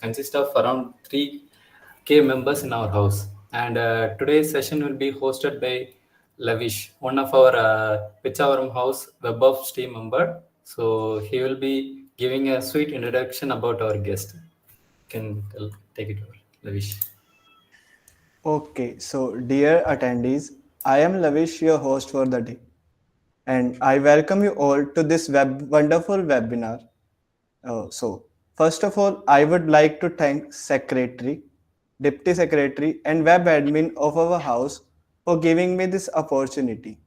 consists of around 3K members in our house. And today's session will be hosted by Lavish, one of our Pichavaram house web of team member. So he will be giving a sweet introduction about our guest. Take it over, Lavish. Okay, so dear attendees, I am Lavish, your host for the day, and I welcome you all to this wonderful webinar. First of all, I would like to thank Secretary, Deputy Secretary, and Web Admin of our house for giving me this opportunity.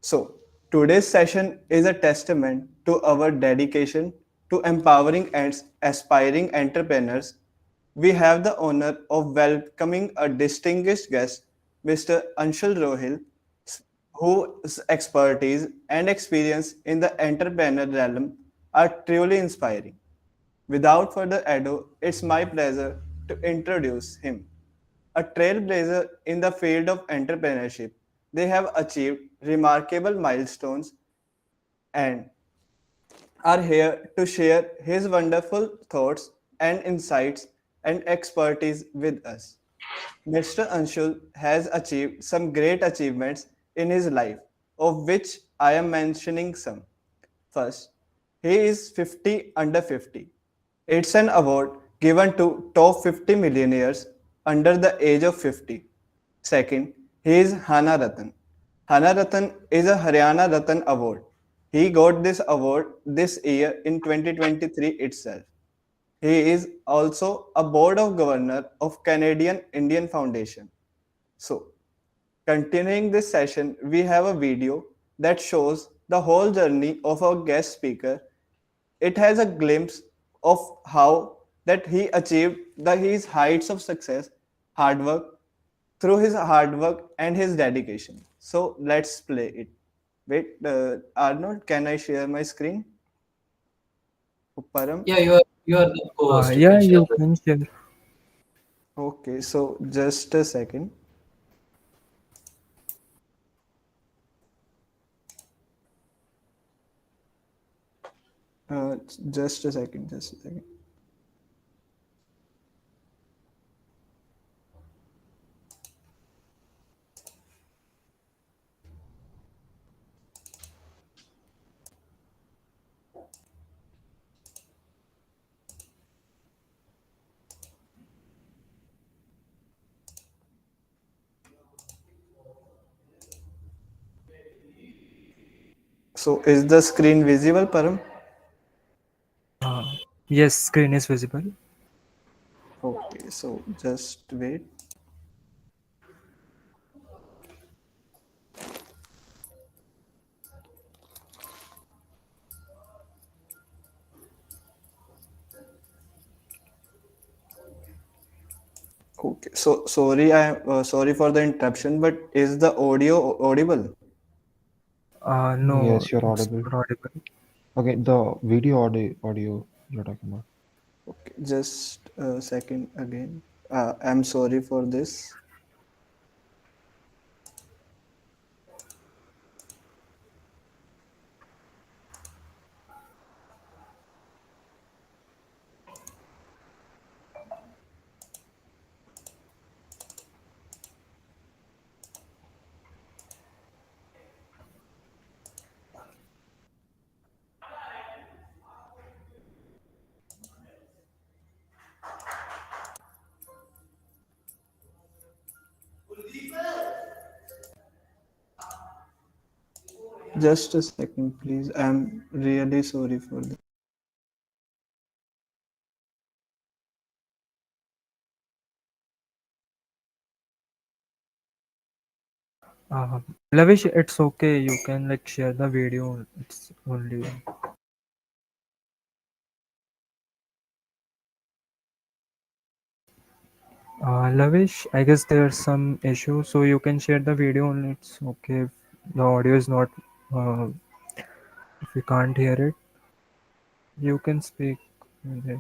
So, today's session is a testament to our dedication to empowering and aspiring entrepreneurs. We have the honor of welcoming a distinguished guest, Mr. Anshul Ruhil, whose expertise and experience in the entrepreneur realm are truly inspiring. Without further ado, it's my pleasure to introduce him. A trailblazer in the field of entrepreneurship, they have achieved remarkable milestones and are here to share his wonderful thoughts and insights and expertise with us. Mr. Anshul has achieved some great achievements in his life, of which I am mentioning some. First, he is 50 under 50. It's an award given to top 50 millionaires under the age of 50. Second, he is Hana Ratan. Hana Ratan is a Haryana Ratan award. He got this award this year in 2023 itself. He is also a board of governor of Canadian Indian Foundation. So, continuing this session, we have a video that shows the whole journey of our guest speaker. It has a glimpse of how that he achieved his heights of success, hard work, through his hard work and his dedication. So let's play it. Wait, Arnold, can I share my screen? Param? Yeah, you are the host. You Yeah, can share you that. can share. Okay, so just a second. Uh, just a second, just a second. So is the screen visible, Param? Uh, yes, screen is visible. Okay, so just wait. Okay, so sorry, I sorry for the interruption, but is the audio audible? No, Yes, you're it's audible. not audible. Okay, the video audio you're talking about. Okay, just a second again. I'm sorry for this. Just a second, please. I'm really sorry for this. Uh, Lavish, it's okay. You can like share the video. It's only. Lavish, I guess there's some issue, so you can share the video only. It's okay if the audio is not. Uh, if you can't hear it, you can speak. Okay.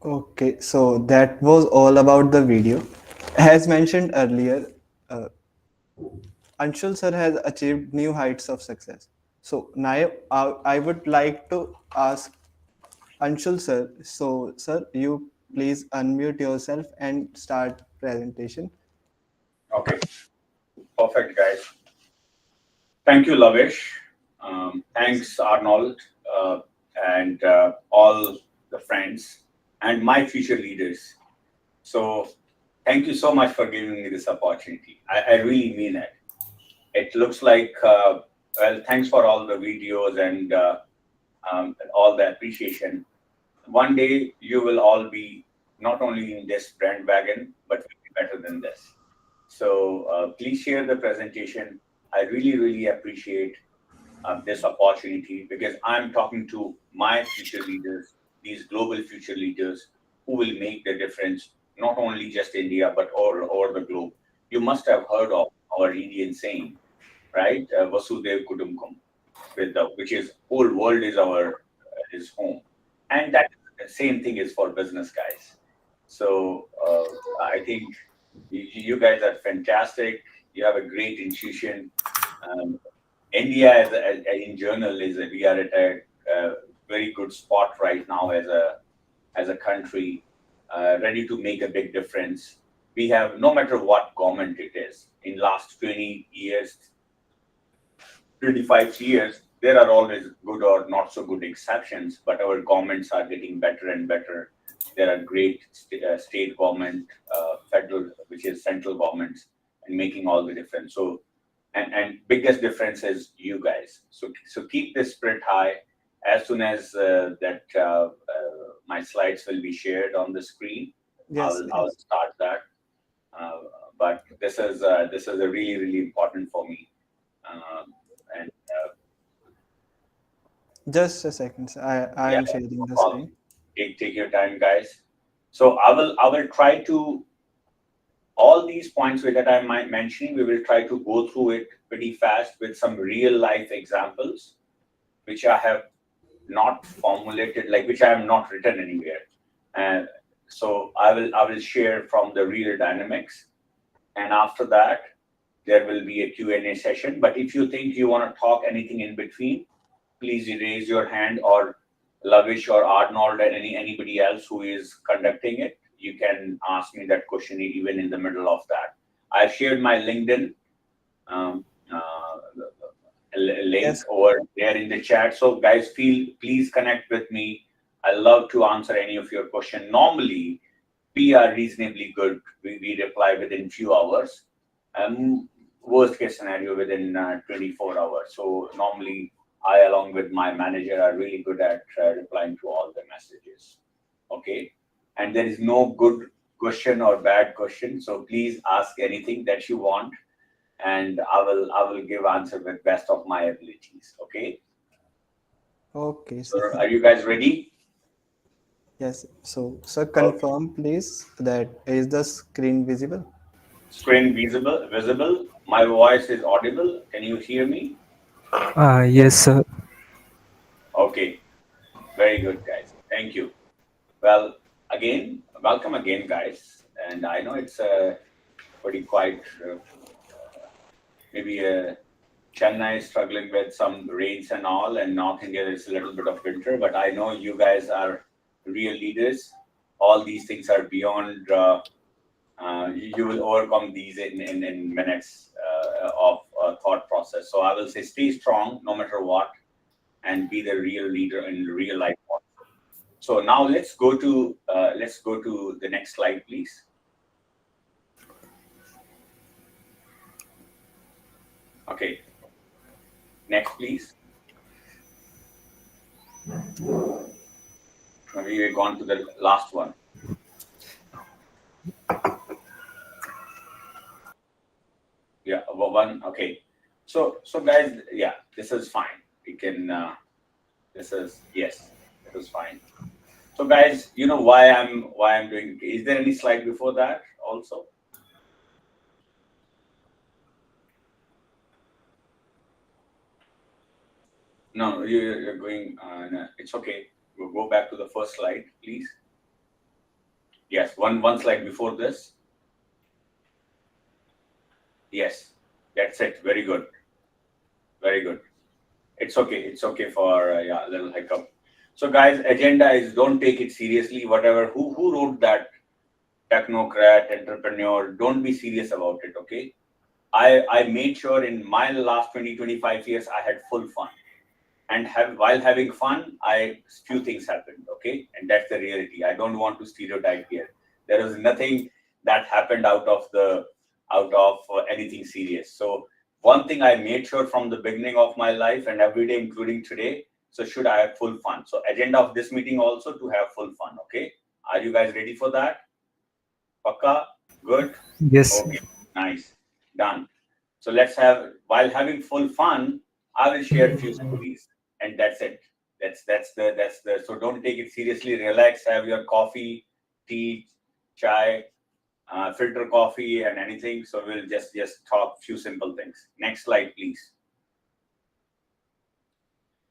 Okay, so that was all about the video. As mentioned earlier, uh, Anshul sir has achieved new heights of success. So now I would like to ask Anshul sir. So sir, you please unmute yourself and start presentation. Okay, perfect, guys. Thank you, Lavish. Thanks, Arnold, and all the friends and my future leaders. So, thank you so much for giving me this opportunity. I really mean it. It looks like, well, thanks for all the videos and all the appreciation. One day you will all be not only in this brand wagon, but will be better than this. So please share the presentation. I really, really appreciate this opportunity because I'm talking to my future leaders, these global future leaders who will make the difference, not only just India, but all over the globe. You must have heard of our Indian saying, right? Vasudev Kutumbakam, which is whole world is our is home, and that same thing is for business guys. So I think you guys are fantastic. You have a great intuition. Um, India, in general, we are at a very good spot right now as a country, ready to make a big difference. We have, no matter what government it is, in last 20 years, 25 years, there are always good or not so good exceptions, but our governments are getting better and better. There are great state government, federal, which is central governments, and making all the difference. So, and biggest difference is you guys. So keep this spirit high. As soon as my slides will be shared on the screen, Yes, I'll yes. start that. Uh, but this is a really really important for me. And Just a second, sir. I Yeah, am sharing no the problem. screen. Take your time, guys. So I will try to all these points that I'm mentioning. We will try to go through it pretty fast with some real life examples, which I have not formulated, like which I have not written anywhere. And so I will share from the real dynamics, and after that there will be a Q&A session. But if you think you want to talk anything in between, please raise your hand, or Lavish or Arnold and anybody else who is conducting it. You can ask me that question even in the middle of that. I've shared my LinkedIn um, link Yes. over there in the chat. So guys, please connect with me. I love to answer any of your question. Normally, we are reasonably good. We reply within few hours. Worst case scenario within 24 hours. So normally I, along with my manager, are really good at replying to all the messages. Okay. And there is no good question or bad question. So please ask anything that you want, and I will give answer with best of my abilities. Okay. Okay, So sir. are you guys ready? Yes. So, sir, Okay. confirm please that is the screen visible? Screen visible. My voice is audible. Can you hear me? Yes, sir. Okay. Very good, guys. Thank you. Well, again, welcome again, guys. And I know it's pretty quiet. Maybe Chennai is struggling with some rains and all, and North India is a little bit of winter. But I know you guys are real leaders. All these things are beyond. You will overcome these in minutes of thought process. So I will say, stay strong no matter what, and be the real leader in real life. So now let's go to the next slide, please. Okay, next, please. We've gone to the last one. Yeah, one. Okay. So guys, yeah, this is fine. We can. This is yes, this is fine. So guys, you know why I'm doing. Is there any slide before that also? No, you're going. No, it's okay. We'll go back to the first slide, please. Yes, one slide before this. Yes, that's it. Very good. Very good. It's okay. It's okay for yeah, a little hiccup. So guys, agenda is don't take it seriously. Whatever who wrote that technocrat entrepreneur, don't be serious about it. Okay. I made sure in my last 20-25 years I had full fun. And while having fun, few things happened. Okay. And that's the reality. I don't want to stereotype here. There is nothing that happened out of anything serious. So one thing I made sure from the beginning of my life and every day, including today, so should I have full fun. So agenda of this meeting also to have full fun. Okay. Are you guys ready for that? Pakka? Good? Yes. Okay. Nice. Done. So let's while having full fun, I will share a few stories, and that's it. That's the. So don't take it seriously. Relax. Have your coffee, tea, chai, filter coffee, and anything. So we'll just talk few simple things. Next slide, please.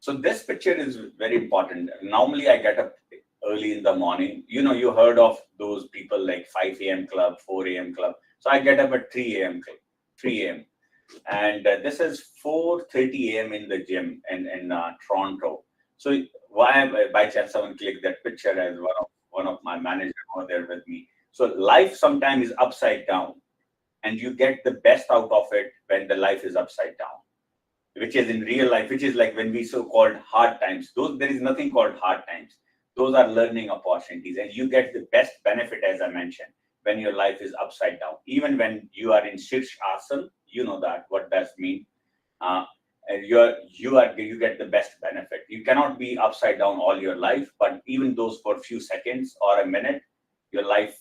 So this picture is very important. Normally, I get up early in the morning. You heard of those people like 5 a.m. club, 4 a.m. club. So I get up at 3 a.m. 3 a.m. And this is 4:30 a.m. in the gym in Toronto. So why by chance someone clicked that picture as one of my managers over there with me. So life sometimes is upside down, and you get the best out of it when the life is upside down, which is in real life, which is like when we so-called hard times. There is nothing called hard times. Those are learning opportunities, and you get the best benefit, as I mentioned, when your life is upside down. Even when you are in Shirsh Asana, you know that what does mean. And you get the best benefit. You cannot be upside down all your life, but even those for a few seconds or a minute, your life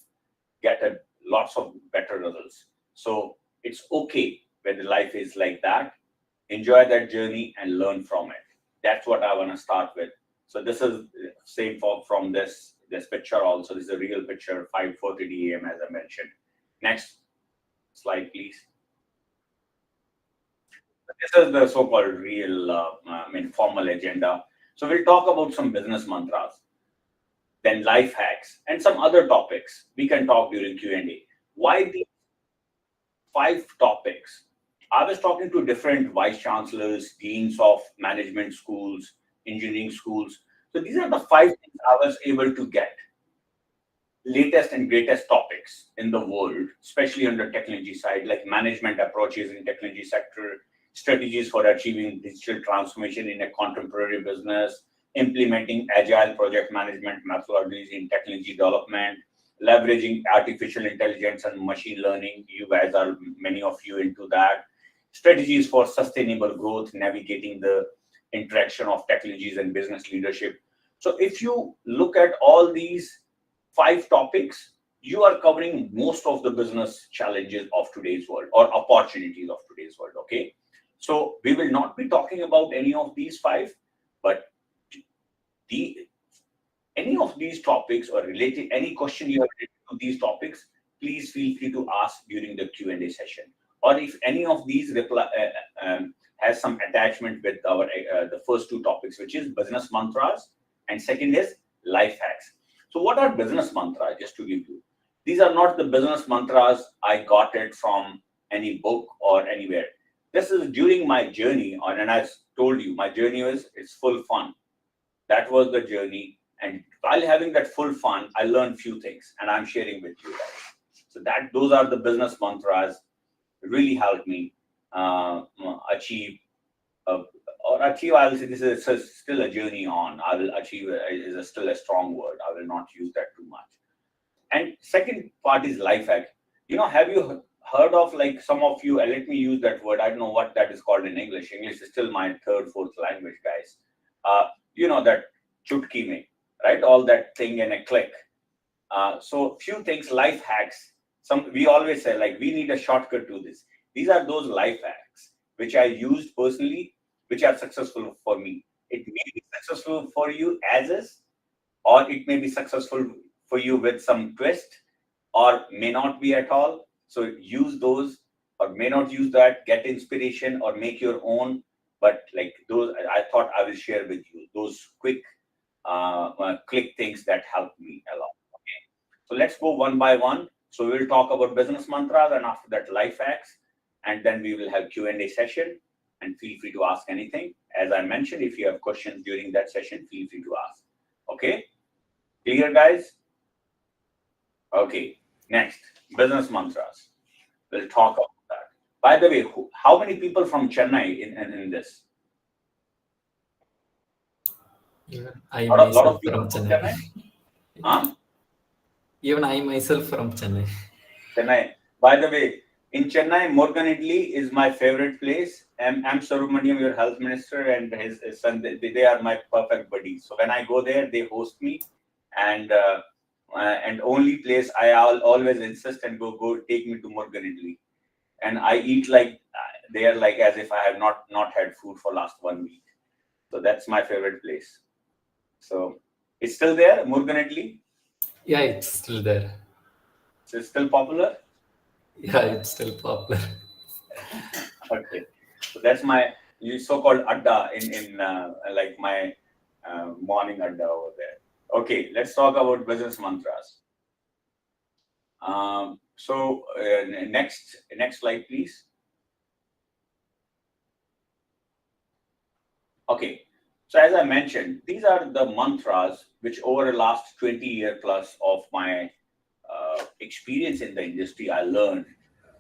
get lots of better results. So it's okay when the life is like that. Enjoy that journey and learn from it. That's what I want to start with. So this is same from this picture also. This is a real picture, 4:30 a.m. as I mentioned. Next slide, please. This is the so-called real, formal agenda. So we'll talk about some business mantras, then life hacks, and some other topics we can talk during Q&A. Why these 5 topics? I was talking to different vice chancellors, deans of management schools, engineering schools. So these are the 5 things I was able to get. Latest and greatest topics in the world, especially on the technology side, like management approaches in technology sector, strategies for achieving digital transformation in a contemporary business, implementing agile project management methodologies in technology development, leveraging artificial intelligence and machine learning. You guys are, many of you, into that. Strategies for sustainable growth, navigating the interaction of technologies and business leadership. So if you look at all these 5 topics, you are covering most of the business challenges of today's world or opportunities of today's world. Okay. So we will not be talking about any of these 5, but any of these topics or related, any question you have related to these topics, please feel free to ask during the Q&A session. Or if any of these has some attachment with our the first 2 topics, which is business mantras, and second is life hacks. So what are business mantras? Just to give you, these are not the business mantras I got it from any book or anywhere. This is during my journey, and I told you, my journey it's full fun. That was the journey, and while having that full fun, I learned few things, and I'm sharing with you guys. So those are the business mantras really helped me achieve. I will say this is still a journey on. I will achieve is still a strong word. I will not use that too much. And second part is life hack. Have you heard of, like, some of you? Let me use that word. I don't know what that is called in English. English is still my 3rd, 4th language, guys. That chutki mein, right? All that thing in a click. So few things, life hacks. We always say, like, we need a shortcut to this. These are those life hacks which I used personally, which are successful for me. It may be successful for you as is, or it may be successful for you with some twist, or may not be at all. So use those, or may not use that. Get inspiration or make your own. But like those, I thought I will share with you those quick click things that help me a lot. Okay. So let's go one by one. So we will talk about business mantras, and after that life hacks, and then we will have Q&A session, and feel free to ask anything. As I mentioned, if you have questions during that session, feel free to ask. Okay, clear, guys? Okay, next, business mantras. We'll talk about that. By the way, how many people from Chennai in this? Even I Lot of myself people from from Chennai. Chennai? Huh? Even I myself from Chennai. Chennai. By the way, in Chennai, Morgan Idli is my favorite place. M. Sarubmaniam, your health minister, and his son, they are my perfect buddies. So when I go there, they host me, and only place I always insist and go take me to Morgan Idli, and I eat like they are like as if I have not had food for last 1 week. So that's my favorite place. So it's still there, Morgan Idli. Yeah, it's still there. So it's still popular. Yeah, it's still popular. Okay, so that's my so-called adda in like my morning adda over there. Okay, let's talk about business mantras. So next slide, please. Okay, so as I mentioned, these are the mantras which over the last 20 year plus of my experience in the industry I learned,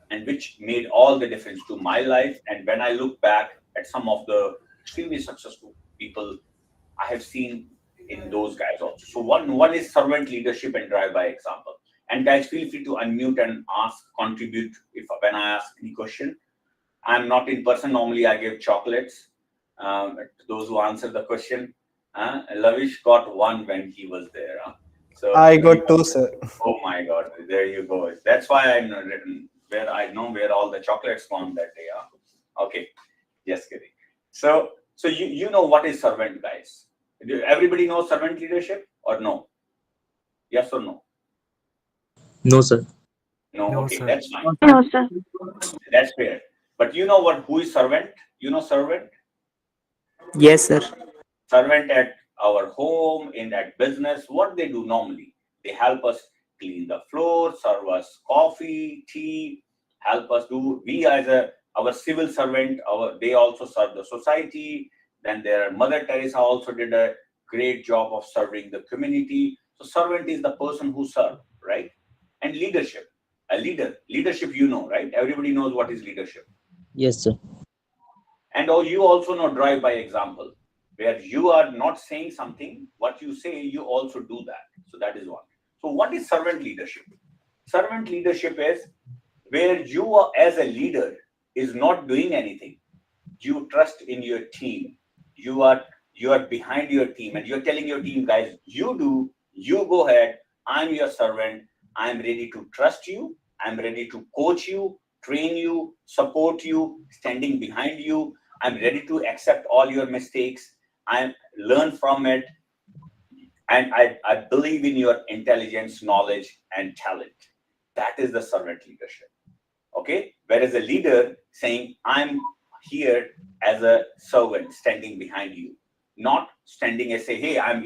and which made all the difference to my life. And when I look back at some of the extremely successful people I have seen in those guys also. So one is servant leadership and drive by example. And guys, feel free to unmute and ask, contribute if when I ask any question. I'm not in person. Normally I give chocolates to those who answer the question. Lavish got one when he was there. So I got two, sir. oh my God, there you go. That's why I know where all the chocolates gone that day. Okay, just kidding. So you know what is servant, guys? Do everybody know servant leadership or no? Yes or no? No, sir. No. No, Okay, sir. that's fine. No, sir. That's fair. But you know who is servant? You know servant? Yes, sir. Servant at our home, in that business, what they do normally, they help us clean the floor, serve us coffee, tea, help us do, we as our civil servant, they also serve the society. Then their Mother Teresa also did a great job of serving the community. So servant is the person who serve, right? And leadership, a leadership, you know, right? Everybody knows what is leadership. Yes, sir. And you also know drive by example, where you are not saying something, what you say, you also do that. So that is one. So what is servant leadership? Servant leadership is where you are, as a leader, is not doing anything. You trust in your team. You are behind your team, and you're telling your team, guys, you go ahead. I'm your servant. I'm ready to trust you. I'm ready to coach you, train you, support you, standing behind you. I'm ready to accept all your mistakes. I learn from it. And I believe in your intelligence, knowledge, and talent. That is the servant leadership. Okay. Whereas a leader saying, I'm here as a servant standing behind you, not standing and say, hey, I'm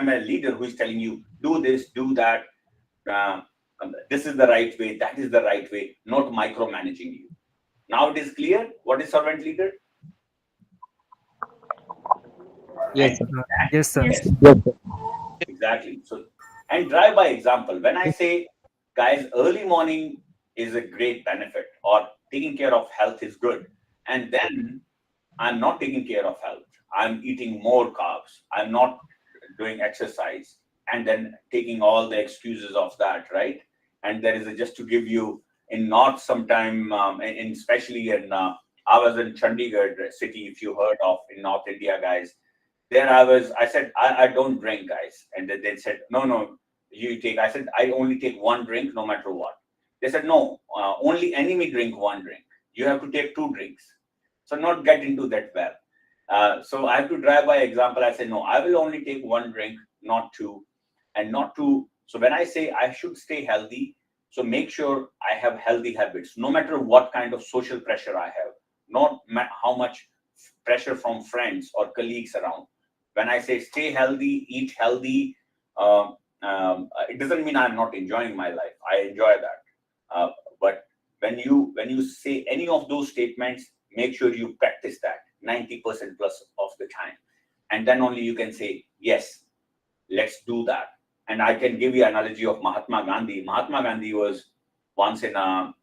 a leader who is telling you, do this, do that. This is the right way. That is the right way, not micromanaging you. Now it is clear what is servant leader? Yes, sir. Yes, sir. Yes. Yes, sir. Exactly. So, and drive by example. When I say, guys, early morning is a great benefit, or taking care of health is good, and then I'm not taking care of health. I'm eating more carbs. I'm not doing exercise, and then taking all the excuses of that, right? And there is just to give you in North sometime, especially in I was in Chandigarh city, if you heard of in North India, guys. There I said, I don't drink, guys. And they said, no, you take. I said, I only take one drink no matter what. They said, no, only enemy drink one drink. You have to take two drinks. So not get into that well. So I have to drive by example. I said, no, I will only take one drink, not two. And not two. So when I say I should stay healthy, so make sure I have healthy habits, no matter what kind of social pressure I have, not how much pressure from friends or colleagues around. When I say stay healthy, eat healthy, it doesn't mean I'm not enjoying my life. I enjoy that. But when you say any of those statements, make sure you practice that 90% plus of the time, and then only you can say yes, let's do that. And I can give you an analogy of Mahatma Gandhi. Mahatma Gandhi was once in a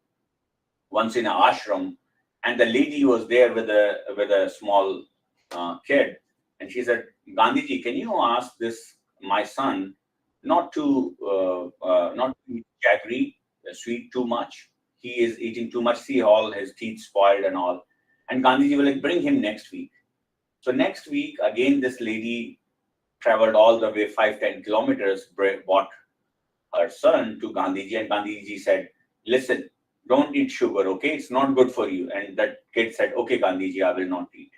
ashram, and the lady was there with a small kid, and she said, Gandhiji, can you ask this my son not to eat jaggery, sweet too much? He is eating too much. See, all his teeth spoiled and all. And Gandhiji will like, bring him next week. So next week again, this lady traveled all the way 5-10 kilometers, brought her son to Gandhiji, and Gandhiji said, listen, don't eat sugar, okay? It's not good for you. And that kid said, okay, Gandhiji, I will not eat.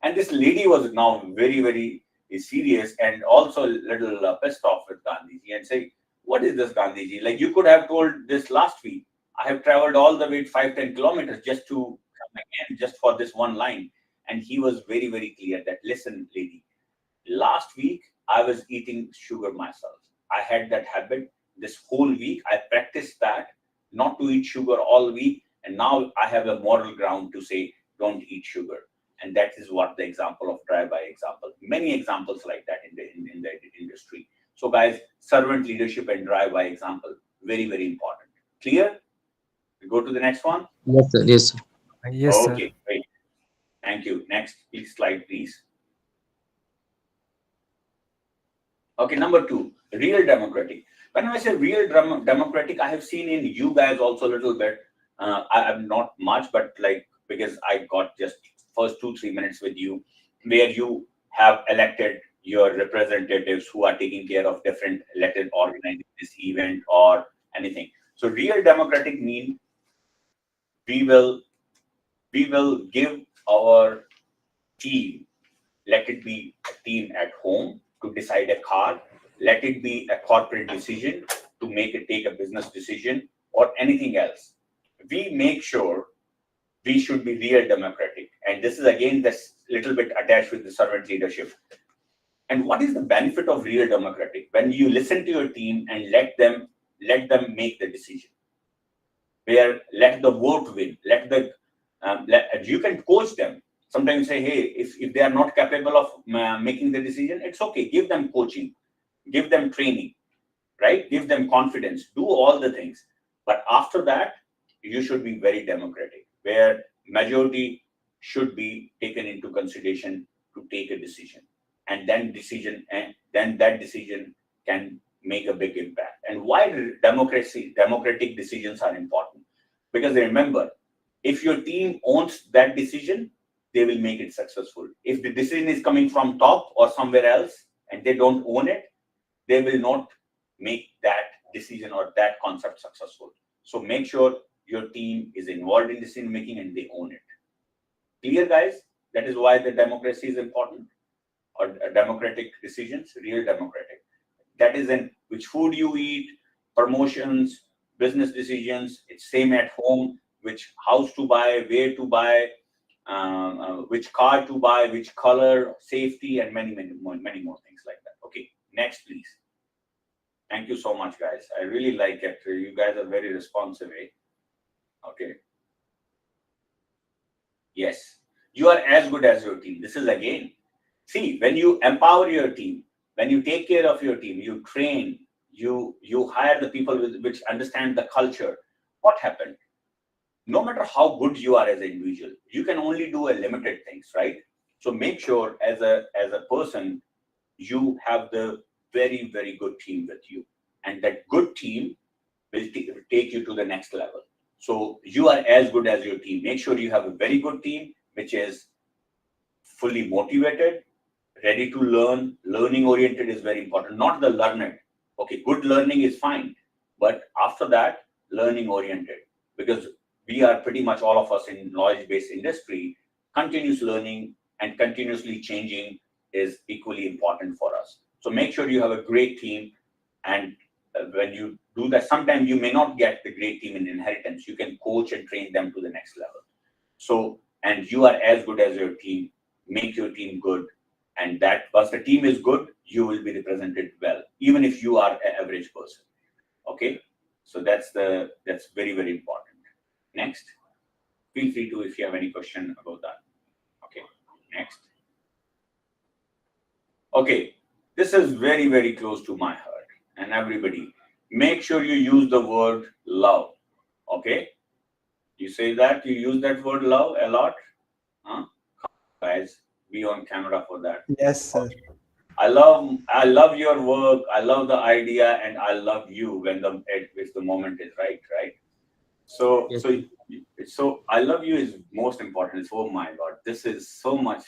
And this lady was now very, very serious and also a little pissed off with Gandhiji and say, what is this, Gandhiji? Like, you could have told this last week. I have traveled all the way 5-10 kilometers just to come again, just for this one line. And he was very, very clear that, listen, lady, last week I was eating sugar myself. I had that habit. This whole week I practiced that, not to eat sugar all week. And now I have a moral ground to say, don't eat sugar. And that is what the example of drive-by example. Many examples like that in the industry. So guys, servant leadership and drive-by example, very, very important. Clear? We go to the next one. Yes, sir. Yes, sir. Yes, sir. Okay, great. Thank you. Next slide, please. Okay, number 2, real democratic. When I say real democratic, I have seen in you guys also a little bit. I am not much, but like, because I got just first 2-3 minutes with you, where you have elected your representatives who are taking care of different elected organizing this event or anything. So real democratic mean we will give our team, let it be a team at home to decide a car, let it be a corporate decision to take a business decision or anything else. We make sure we should be real democratic. And this is again this little bit attached with the servant leadership. And what is the benefit of real democratic? When you listen to your team and let them make the decision, where let the vote win, you can coach them. Sometimes say, hey, if they are not capable of making the decision, it's okay. Give them coaching, give them training, right? Give them confidence, do all the things. But after that, you should be very democratic, where majority should be taken into consideration to take a decision. And then that decision can make a big impact. And why democratic decisions are important? Because remember, if your team owns that decision, they will make it successful. If the decision is coming from top or somewhere else and they don't own it, they will not make that decision or that concept successful. So make sure your team is involved in decision making and they own it. Clear, guys? That is why the democracy is important, or democratic decisions, real democratic. That is in which food you eat, promotions, business decisions. It's same at home, which house to buy, where to buy, which car to buy, which color, safety, and many more things like that. Okay, next, please. Thank you so much, guys. I really like it. You guys are very responsive. Okay. Yes, you are as good as your team. This is again, see, when you empower your team, when you take care of your team, you train, you hire the people which understand the culture. What happened? No matter how good you are as an individual, you can only do a limited things, right? So make sure as a person, you have the very, very good team with you, and that good team will take you to the next level. So you are as good as your team. Make sure you have a very good team, which is fully motivated, ready to learn. Learning oriented is very important, not the learner. Okay, good learning is fine, but after that, learning oriented, because we are pretty much all of us in knowledge-based industry. Continuous learning and continuously changing is equally important for us. So make sure you have a great team, and when you do that, sometimes you may not get the great team in inheritance. You can coach and train them to the next level. So, and you are as good as your team. Make your team good, And that once the team is good, you will be represented well, even if you are an average person. Okay, so that's very, very important. Next, feel free to if you have any question about that. Okay, next. Okay, this is very, very close to my heart, and everybody, make sure you use the word love. Okay, you say that you use that word love a lot, huh? Guys, be on camera for that. Yes, sir. I love your work. I love the idea, and I love you when the moment is right, right? So Yes. so I love you is most important. It's, oh my God, this is so much.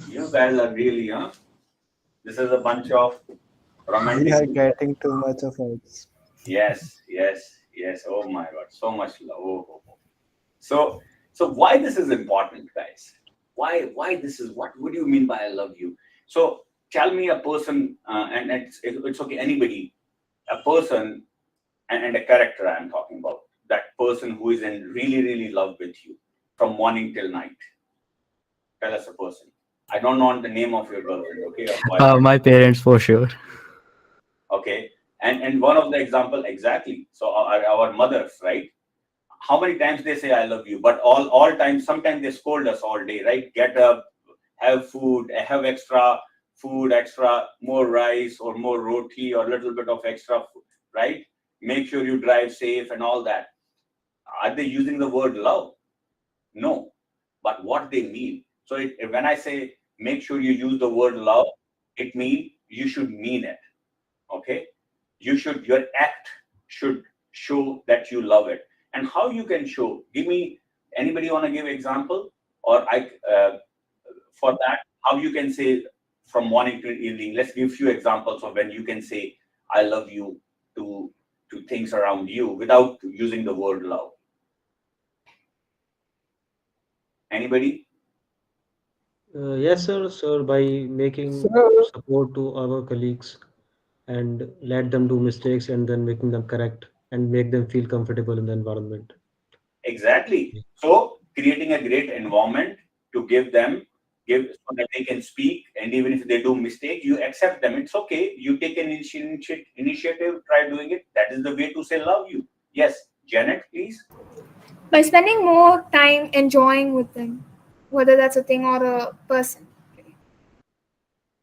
You guys are really, huh? This is a bunch of We romantic. are getting too much of it. Yes, yes, yes. Oh my God, so much love. Oh. So why this is important, guys? Why this is, what do you mean by I love you? So tell me a person, and it's okay, anybody, a person and a character I'm talking about. That person who is in really, really love with you from morning till night. Tell us a person. I don't want the name of your girlfriend, okay? Or boyfriend. My parents for sure. Okay. And one of the example, exactly. So our mothers, right? How many times they say I love you, but all times, sometimes they scold us all day, right? Get up, have food, have extra food, extra more rice or more roti or a little bit of extra food, right? Make sure you drive safe and all that. Are they using the word love? No, but what they mean. So when I say make sure you use the word love, it means you should mean it. Okay, your act should show that you love it. And how you can show? Give me, anybody want to give example, or for that, how you can say from morning to evening. Let's give few examples of when you can say I love you to things around you without using the word love. Anybody? Yes, sir. Sir, by making Sir, support to our colleagues and let them do mistakes and then making them correct and make them feel comfortable in the environment. Exactly. So creating a great environment to give so that they can speak, and even if they do mistake, you accept them. It's okay. You take an initiative, try doing it. That is the way to say love you. Yes, Janet, please. By spending more time enjoying with them, whether that's a thing or a person.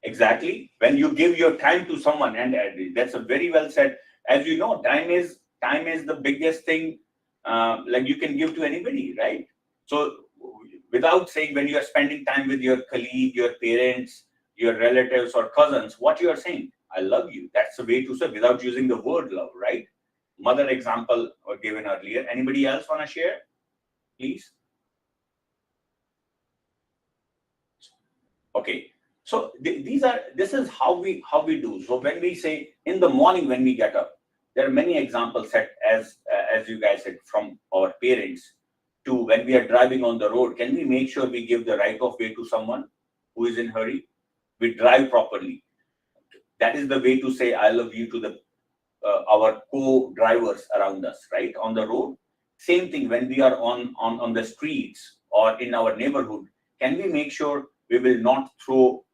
Exactly. When you give your time to someone, and that's a very well said. As you know, time is the biggest thing, like you can give to anybody, right? So, without saying, when you are spending time with your colleague, your parents, your relatives or cousins, what you are saying, I love you. That's the way to say without using the word love, right? Mother example were given earlier. Anybody else want to share, please? Okay. So this is how we do. So when we say in the morning when we get up, there are many examples set as you guys said, from our parents to when we are driving on the road. Can we make sure we give the right of way to someone who is in hurry? We drive properly. That is the way to say I love you to the our co-drivers around us, right, on the road. Same thing when we are on the streets or in our neighborhood. Can we make sure we will not throw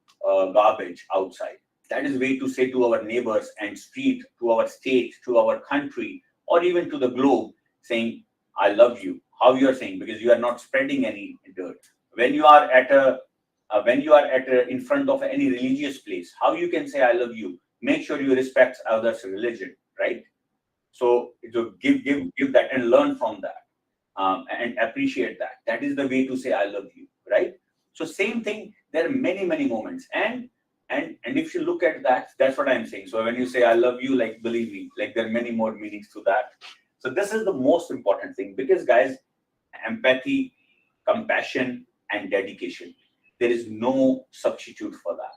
garbage outside? That is way to say to our neighbors and street, to our state, to our country, or even to the globe, saying I love you. How you are saying? Because you are not spreading any dirt. When you are in front of any religious place, how you can say I love you? Make sure you respect others' religion, right? So to give that and learn from that, and appreciate that. That is the way to say I love you, right? So same thing. There are many moments, and if you look at that, that's what I'm saying. So when you say I love you, like believe me, like there are many more meanings to that. So this is the most important thing, because guys, empathy, compassion, and dedication. There is no substitute for that.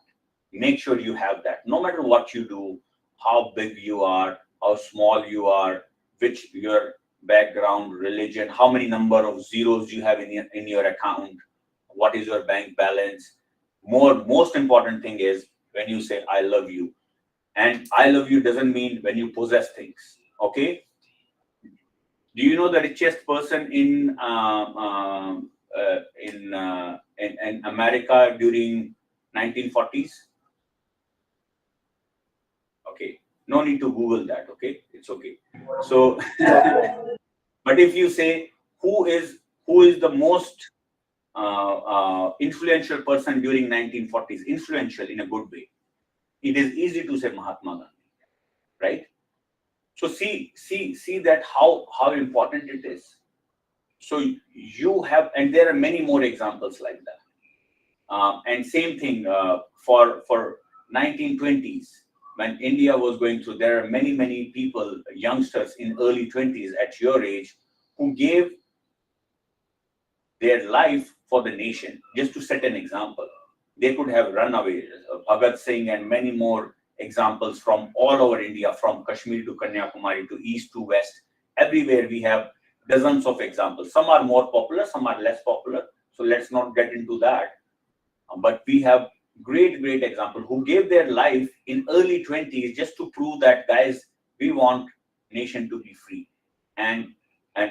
Make sure you have that. No matter what you do, how big you are, how small you are, which your background, religion, how many number of zeros you have in your account, what is your bank balance. Most important thing is when you say I love you. And I love you doesn't mean when you possess things. Okay? Do you know the richest person in America during 1940s? Okay, no need to Google that. Okay, it's okay. So, but if you say who is the most influential person during 1940s, influential in a good way, it is easy to say Mahatma Gandhi, right? So see that how important it is. So you have, and there are many more examples like that. And same thing for 1920s, when India was going through. There are many people, youngsters in early 20s at your age, who gave their life for the nation just to set an example. They could have run away. Bhagat Singh and many more examples from all over India, from Kashmir to Kanyakumari to east to west. Everywhere we have dozens of examples. Some are more popular, some are less popular. So let's not get into that. But we have great example who gave their life in early 20s just to prove that, guys, we want nation to be free, and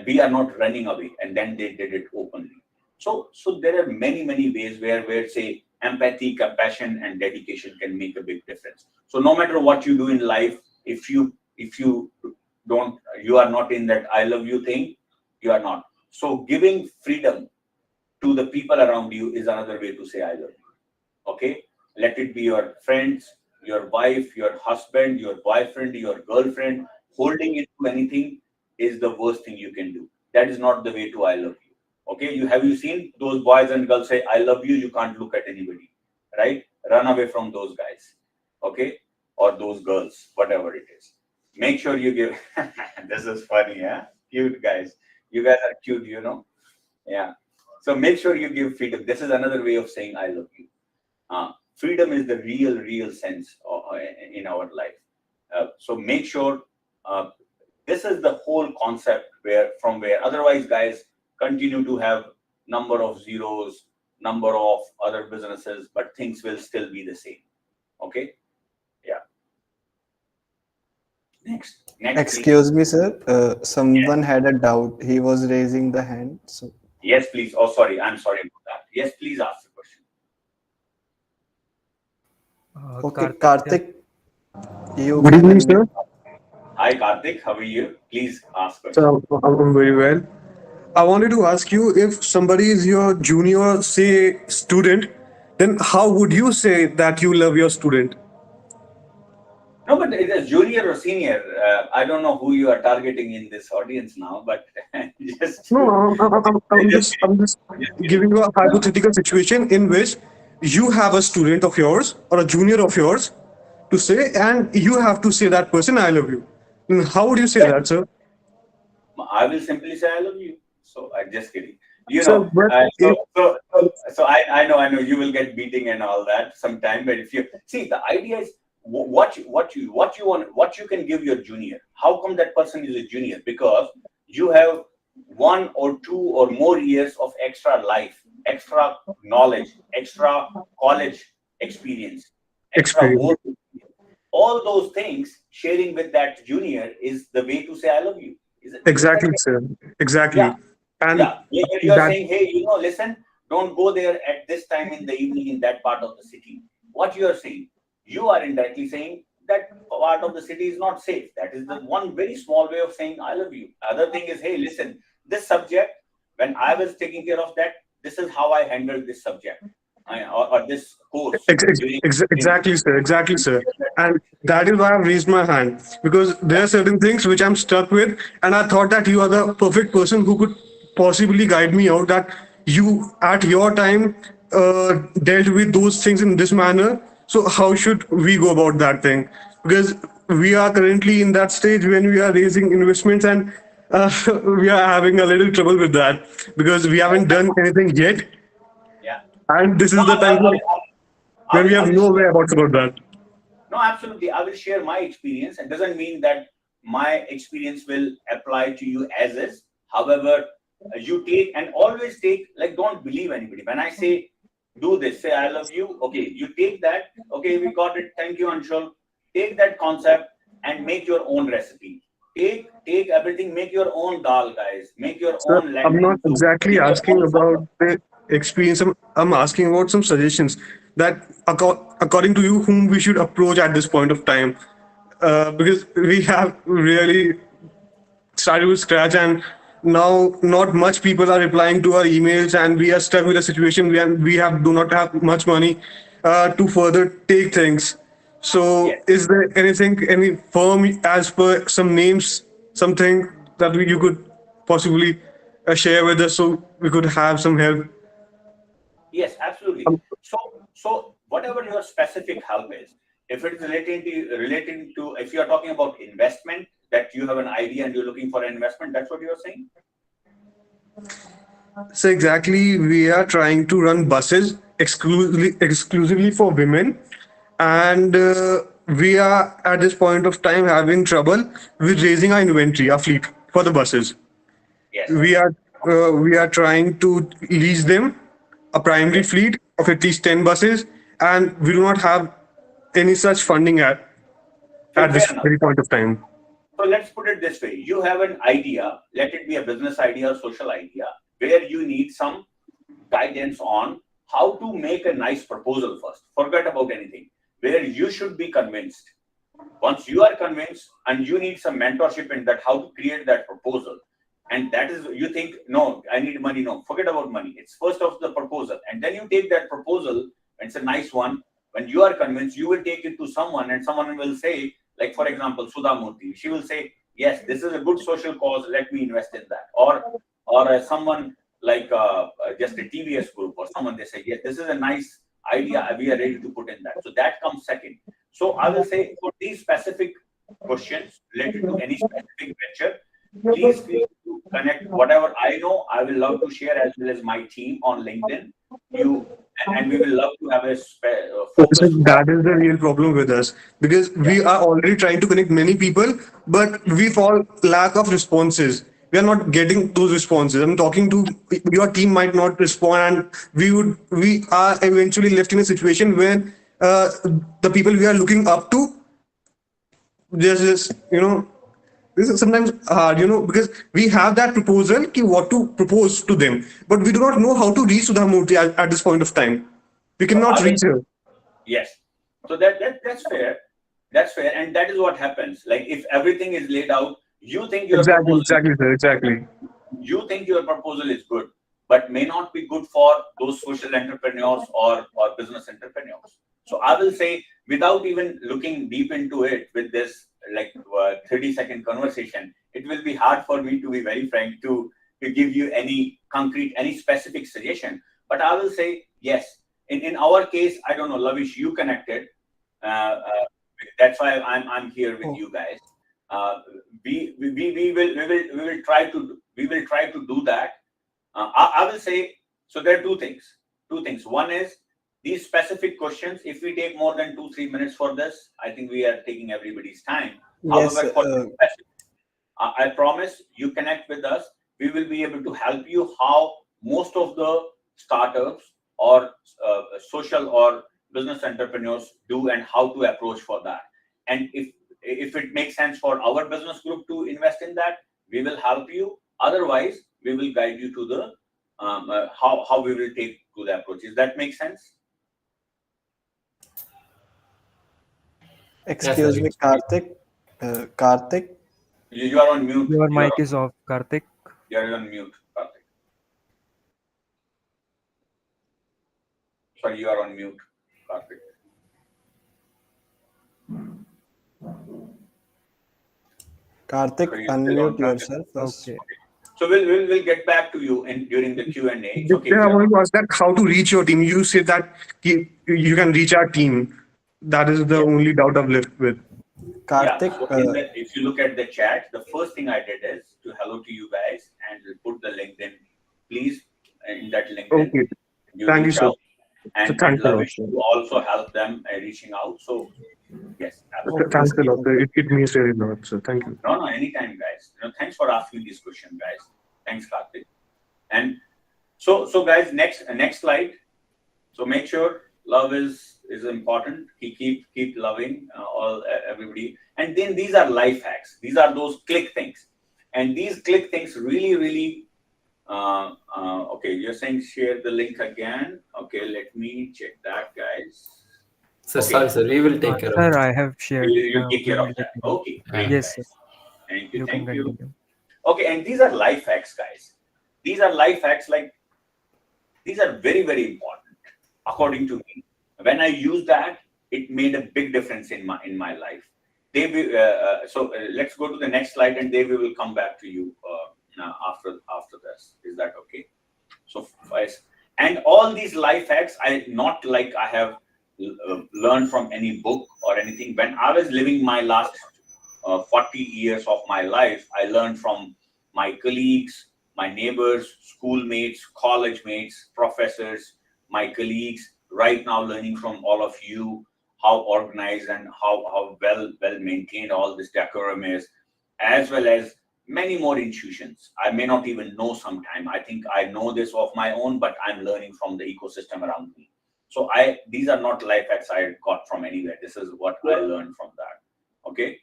we are not running away. And then they did it openly. So there are many ways where say empathy, compassion, and dedication can make a big difference. So no matter what you do in life, if you don't, you are not in that I love you thing, you are not. So giving freedom to the people around you is another way to say I love you. Okay, let it be your friends, your wife, your husband, your boyfriend, your girlfriend. Holding it to anything is the worst thing you can do. That is not the way to I love you. Okay, have you seen those boys and girls say I love you? You can't look at anybody, right? Run away from those guys, okay, or those girls, whatever it is. Make sure you give. This is funny, yeah. Cute guys. You guys are cute, Yeah. So make sure you give freedom. This is another way of saying I love you. Freedom is the real sense in our life. So make sure this is the whole concept where otherwise, guys, continue to have number of zeros, number of other businesses, but things will still be the same. Okay. Yeah. Next. Excuse me, sir. Someone had a doubt. He was raising the hand. So Yes, please. Oh, sorry. I'm sorry about that. Yes, please ask the question. okay, Karthik, Karthik, you Good can evening, unmute. sir. Hi, Karthik. How are you? Please ask Sir, question. I'm very well. I wanted to ask you, if somebody is your junior, say, student, then how would you say that you love your student? No, but it is junior or senior. I don't know who you are targeting in this audience now, but just No, to, just I'm just kidding. giving you a hypothetical situation in which you have a student of yours or a junior of yours to say, and you have to say that person, I love you. How would you say that, sir? I will simply say I love you. So I'm just kidding. Sir, but if So I know you will get beating and all that sometime. But if you see, the idea is what you want, what you can give your junior. How come that person is a junior? Because you have 1 or 2 or more years of extra life, extra knowledge, extra college experience, extra experience. work. All those things sharing with that junior is the way to say I love you. Is that Exactly, right? sir. Yeah. Exactly. And Yeah, you are that saying, hey, listen, don't go there at this time in the evening in that part of the city. What you are saying, you are indirectly saying that part of the city is not safe. That is the one very small way of saying I love you. Other thing is, hey, listen, this subject, when I was taking care of that, this is how I handled this subject or this course during. Exactly, sir. Exactly, sir. And that is why I've raised my hand, because there are certain things which I'm stuck with, and I thought that you are the perfect person who could possibly guide me out. That you, at your time, dealt with those things in this manner. So how should we go about that thing? Because we are currently in that stage when we are raising investments, and we are having a little trouble with that because we haven't done anything yet, Yeah. and this No, is the time when we I have will no way share. about that. No, absolutely. I will share my experience. It doesn't mean that my experience will apply to you as is. However, you take and always take, like, don't believe anybody. When I say do this, say I love you. Okay, you take that. Okay, we got it. Thank you, Anshul. Take that concept and make your own recipe. Take everything. Make your own dal, guys. Make your So own I'm not lentil soup. exactly Make your asking own about sambar. the experience. I'm asking about some suggestions that, according to you, whom we should approach at this point of time, because we have really started with scratch, and now not much people are replying to our emails, and we are stuck with a situation where we have do not have much money to further take things. So Yes. is there anything, any firm, as per some names, something that you could possibly share with us, so we could have some help? Yes, absolutely. So whatever your specific help is, if it is relating to if you are talking about investment, that you have an idea and you're looking for an investment, that's what you're saying? So exactly, we are trying to run buses exclusively for women, and we are at this point of time having trouble with raising our inventory, our fleet for the buses. Yes. We are trying to lease them a primary Yes. fleet of at least 10 buses, and we do not have any such funding at Fair this enough. very point of time. So let's put it this way. You have an idea, let it be a business idea or social idea, where you need some guidance on how to make a nice proposal first. Forget about anything. Where you should be convinced. Once you are convinced and you need some mentorship in that, how to create that proposal. And that is, you think, no, I need money. No, forget about money. It's first of the proposal. And then you take that proposal, and it's a nice one. When you are convinced, you will take it to someone, and someone will say, like, for example, Sudha Murthy, she will say, yes, this is a good social cause, let me invest in that. Or someone like just a TVS group or someone, they say, yes, this is a nice idea, we are ready to put in that. So that comes second. So I will say, for these specific questions related to any specific venture, please feel to connect whatever I know. I will love to share, as well as my team on LinkedIn. You and we will love to have a So focused call. that is the real problem with us, because Yeah. we are already trying to connect many people, but we fall lack of responses. We are not getting those responses. I'm talking to your team might not respond, and we are eventually left in a situation where the people we are looking up to, there's this, this is sometimes hard, because we have that proposal, ki what to propose to them, but we do not know how to reach Sudhamurthy at this point of time. We So cannot I will. reach her. Yes. So that's fair. That's fair, and that is what happens. Like, if everything is laid out, you think your Exactly, proposal exactly, sir, exactly. you think your proposal is good, but may not be good for those social entrepreneurs or business entrepreneurs. So I will say, without even looking deep into it with this like 30-second conversation, it will be hard for me, to be very frank, to give you any concrete, any specific suggestion. But I will say, yes, in our case, I don't know, Lavish, you connected. That's why I'm here with Oh, you guys. Uh, we will try to do that. I will say, so there are two things. Two things. One is these specific questions. If we take more than 2-3 minutes for this, I think we are taking everybody's time. yes. However, for this specific, I promise you connect with us. We will be able to help you how most of the startups or social or business entrepreneurs do, and how to approach for that. And if it makes sense for our business group to invest in that, we will help you. Otherwise, we will guide you to the how we will take to the approach. Does that make sense? Yes, Excuse me, Lavish. Karthik. Karthik. You are on mute. Your mic is off, Karthik. You are on mute, Karthik. Sorry, you are on mute, Karthik. Karthik, So you're still on, unmute Karthik? yourself first. Okay. So we'll get back to you during the Q&A. It's okay if Yeah, I you're want not. to ask that how to reach your team. You said that you can reach our team. That is the Yes. only doubt I'm left with. Yeah. Karthik, So if you look at the chat, the first thing I did is to hello to you guys, and we'll put the LinkedIn. Please, in that LinkedIn, Okay. you Thank you, reach sir. out, So and thanks a lot, Lavish sir. to also help them reaching out. So yes, absolutely. okay, Thanks a lot, sir. sir. It means really a lot, sir. Thank you. No, anytime, guys. Thanks for asking this question, guys. Thanks, Karthik. And so guys, next slide. So make sure love is important. Keep loving everybody. And then these are life hacks. These are those click things, and these click things really Okay, you're saying share the link again. Okay, let me check that, guys. So Okay, sorry, sir. We will take care of Sir, it. I have shared. you take We care will of take that. care of Okay, it. great, Yes, sir. guys. Thank you, You can thank you. continue. Okay, and these are life hacks, guys. These are life hacks. Like, these are very, very important, according to me. When I use that, it made a big difference in my life. Let's go to the next slide, and Dave, we will come back to you after this. Is that okay? So, and all these life hacks, I not like I have learned from any book or anything. When I was living my last 40 years of my life, I learned from my colleagues, my neighbors, schoolmates, college mates, professors, my colleagues. Right now, learning from all of you how organized and how well maintained all this decorum is, as well as many more institutions. I may not even know sometime. I think I know this of my own, but I'm learning from the ecosystem around me. So these are not life hacks I got from anywhere. This is what I learned from that. Okay.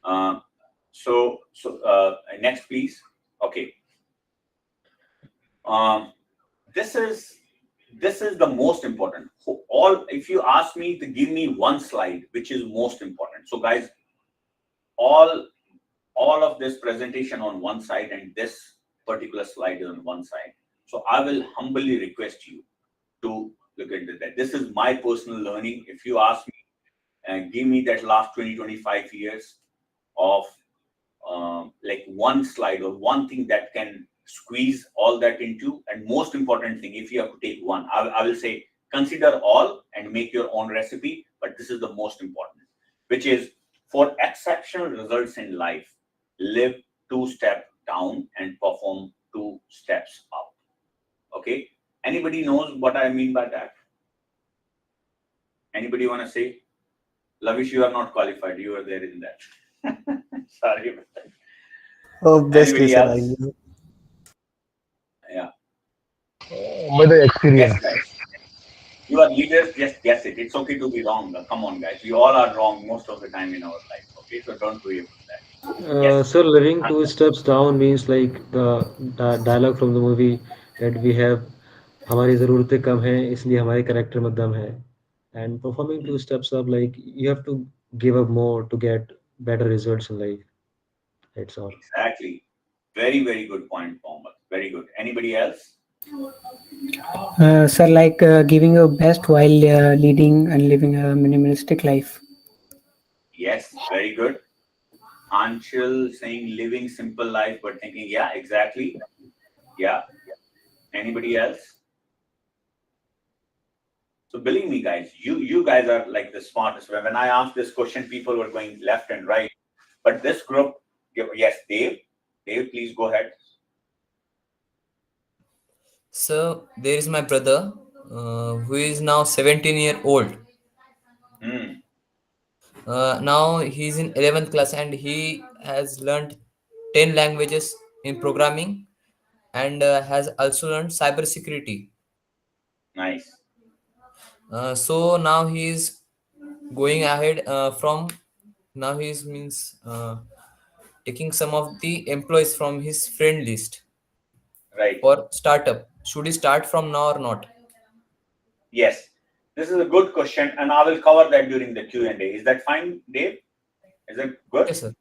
Uh, next, please. Okay. Um, this is the most important. If you ask me to give me one slide, which is most important. So, guys, all of this presentation on one side, and this particular slide is on one side. So I will humbly request you to look into that. This is my personal learning. If you ask me and give me that last 20-25 years of like one slide or one thing that can squeeze all that into, and most important thing, if you have to take one, I will say consider all and make your own recipe, but this is the most important, which is, for exceptional results in life, live 2 steps down and perform 2 steps up. Okay, anybody knows what I mean by that? Anybody want to say? Lavish, you are not qualified, you are there in that. Sorry about that. Obviously, Anybody sir, I else? know. Yeah. By the experience. Yes, guys. You are leaders, just guess it. It's okay to be wrong. Come on, guys. We all are wrong most of the time in our life. Okay, so don't worry about that. Yes. So living 2 steps down means like the dialogue from the movie that we have, हमारी ज़रूरतें कम हैं इसलिए हमारे character में दम है. And performing 2 steps up, like you have to give up more to get better results in life. That's all. Exactly. Very, very good point, Mohammed. Very good. Anybody else? Sir, like giving your best while leading and living a minimalistic life. Yes, very good. Anshul saying living simple life, but thinking, yeah, exactly. Yeah. Anybody else? So believe me, guys, you guys are like the smartest. When I asked this question, people were going left and right. But this group, yes, Dave, please go ahead. So there is my brother who is now 17-year-old. Now he's in 11th class and he has learned 10 languages in programming and has also learned cybersecurity. Nice. So now he is going ahead from now he is means taking some of the employees from his friend list. Right. For startup, should he start from now or not? Yes, this is a good question, and I will cover that during the Q&A. Is that fine, Dave? Is it good? Yes, sir.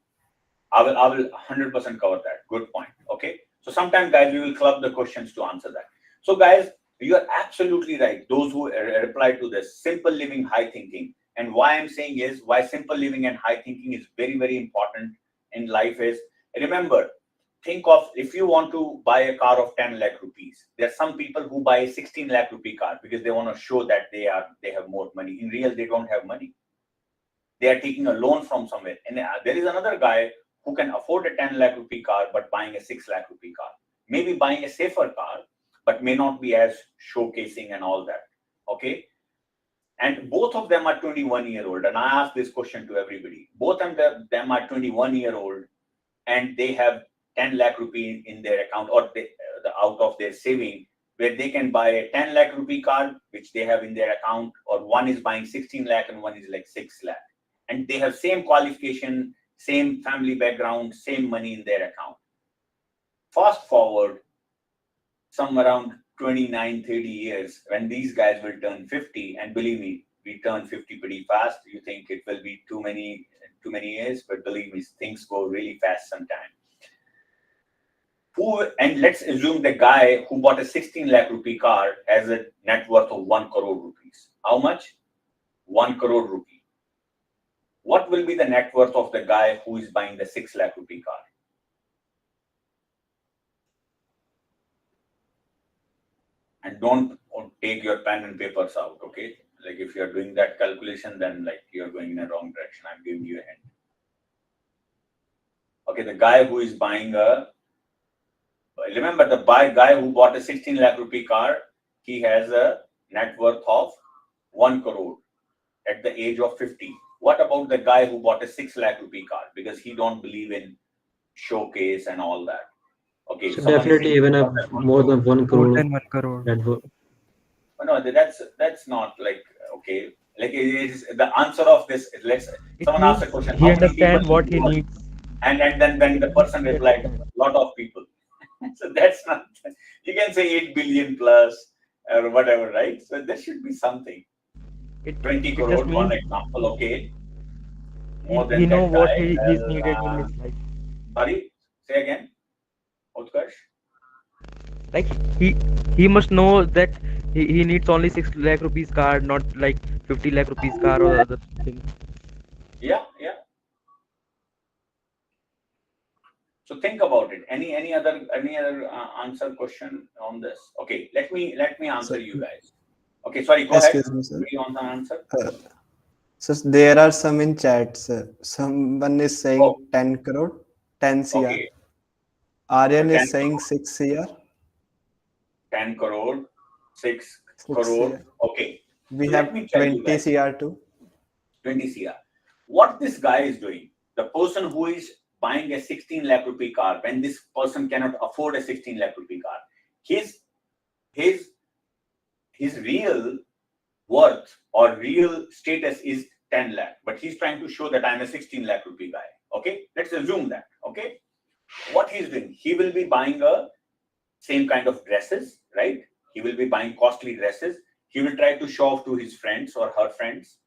I will 100% cover that. Good point. Okay. So sometimes, guys, we will club the questions to answer that. So, guys, you are absolutely right. Those who reply to this, simple living, high thinking. And why I'm saying is, why simple living and high thinking is very, very important in life is, remember, think of, if you want to buy a car of 10 lakh rupees, there are some people who buy a 16 lakh rupee car because they want to show that they have more money. In real, they don't have money. They are taking a loan from somewhere. And there is another guy who can afford a 10 lakh rupee car but buying a 6 lakh rupee car. Maybe buying a safer car, but may not be as showcasing and all that. Okay. And both of them are 21-year-old. And I ask this question to everybody. Both of them are 21-year-old and they have 10 lakh rupee in their account, or out of their saving, where they can buy a 10 lakh rupee car, which they have in their account, or one is buying 16 lakh and one is like 6 lakh. And they have same qualification, same family background, same money in their account. Fast forward, some around 29, 30 years, when these guys will turn 50, and believe me, we turn 50 pretty fast. You think it will be too many years, but believe me, things go really fast sometimes. And let's assume the guy who bought a 16 lakh rupee car has a net worth of 1 crore rupees. How much? 1 crore rupee. What will be the net worth of the guy who is buying the 6 lakh rupee car? And don't take your pen and papers out, okay? Like if you're doing that calculation, then like you're going in a wrong direction. I'm giving you a hint. Okay, the guy who is buying remember the guy who bought a 16 lakh rupee car, he has a net worth of 1 crore at the age of 50. What about the guy who bought a 6 lakh rupee car? Because he don't believe in showcase and all that. Okay, so definitely even have more than 1 crore. More than 1 crore. Net worth. No, that's not like okay. Like it is the answer of this. Someone asked a question. He understands what he needs. And then the person replied, lot of people. So that's not. You can say 8 billion plus or whatever, right? So there should be something. 20 crore, one example, okay. More than he know what guy, he's needed in his life. Sorry, say again. Utkarsh. Like he must know that he needs only 6 lakh rupees car, not like 50 lakh rupees car or other thing. Yeah. So think about it. Any other answer question on this? Okay, let me answer you guys. Okay, sorry, go ahead. Excuse me, sir. Do you want the answer? So there are some in chat, sir. Someone is saying 10 crore, 10 CR. Okay. Aryan 10 is saying 6 CR. 10 crore, 6 6 crore. CR. Okay. We So have let me tell you 20 guys. CR too. 20 CR. What this guy is doing, the person who is buying a 16 lakh rupee car, when this person cannot afford a 16 lakh rupee car, his real worth or real status is 10 lakh, but he's trying to show that I'm a 16 lakh rupee guy. Okay, let's assume that. Okay, what he's doing, he will be buying a same kind of dresses, right? He will be buying costly dresses. He will try to show off to his friends or her friends,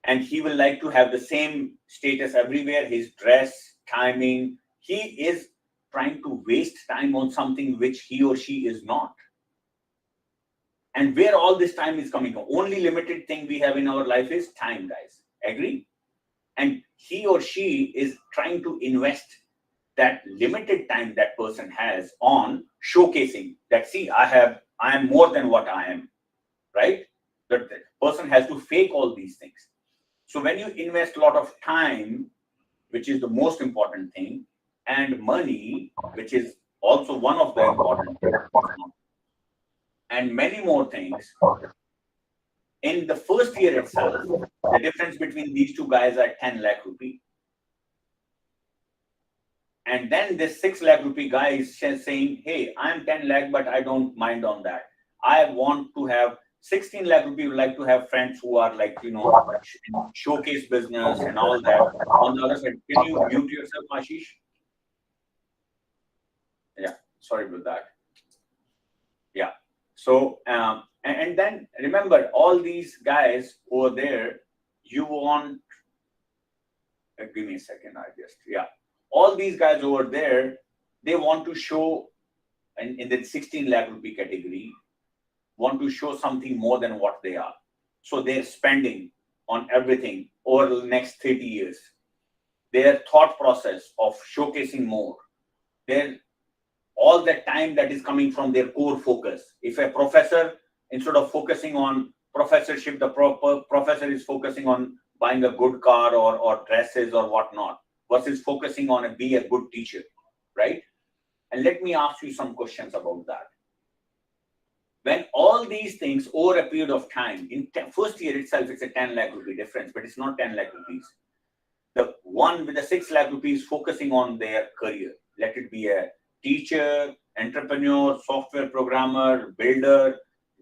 and he will like to have the same status everywhere. His dress, timing, he is trying to waste time on something which he or she is not. And where all this time is coming from, only limited thing we have in our life is time, guys. Agree? And he or she is trying to invest that limited time that person has on showcasing that, see, I am more than what I am, right? But the person has to fake all these things. So when you invest a lot of time, which is the most important thing, and money, which is also one of the important things, and many more things, in the first year itself, the difference between these two guys are 10 lakh rupee. And then this 6 lakh rupee guy is saying, hey, I'm 10 lakh, but I don't mind on that. I want to have 16 lakh rupee, would like to have friends who are like, showcase business and all that. On the other side, can you mute yourself, Ashish? Yeah, sorry about that. Yeah. So, and then remember, all these guys over there, you want, give me a second, all these guys over there, they want to show, in the 16 lakh rupee category, want to show something more than what they are. So they're spending on everything over the next 30 years. Their thought process of showcasing more, all the time that is coming from their core focus. If a professor, instead of focusing on professorship, the professor is focusing on buying a good car or dresses or whatnot, versus focusing on be a good teacher, right? And let me ask you some questions about that. When all these things over a period of time, in first year itself, it's a 10 lakh rupee difference, but it's not 10 lakh rupees. The one with the 6 lakh rupees focusing on their career, let it be a teacher, entrepreneur, software programmer, builder,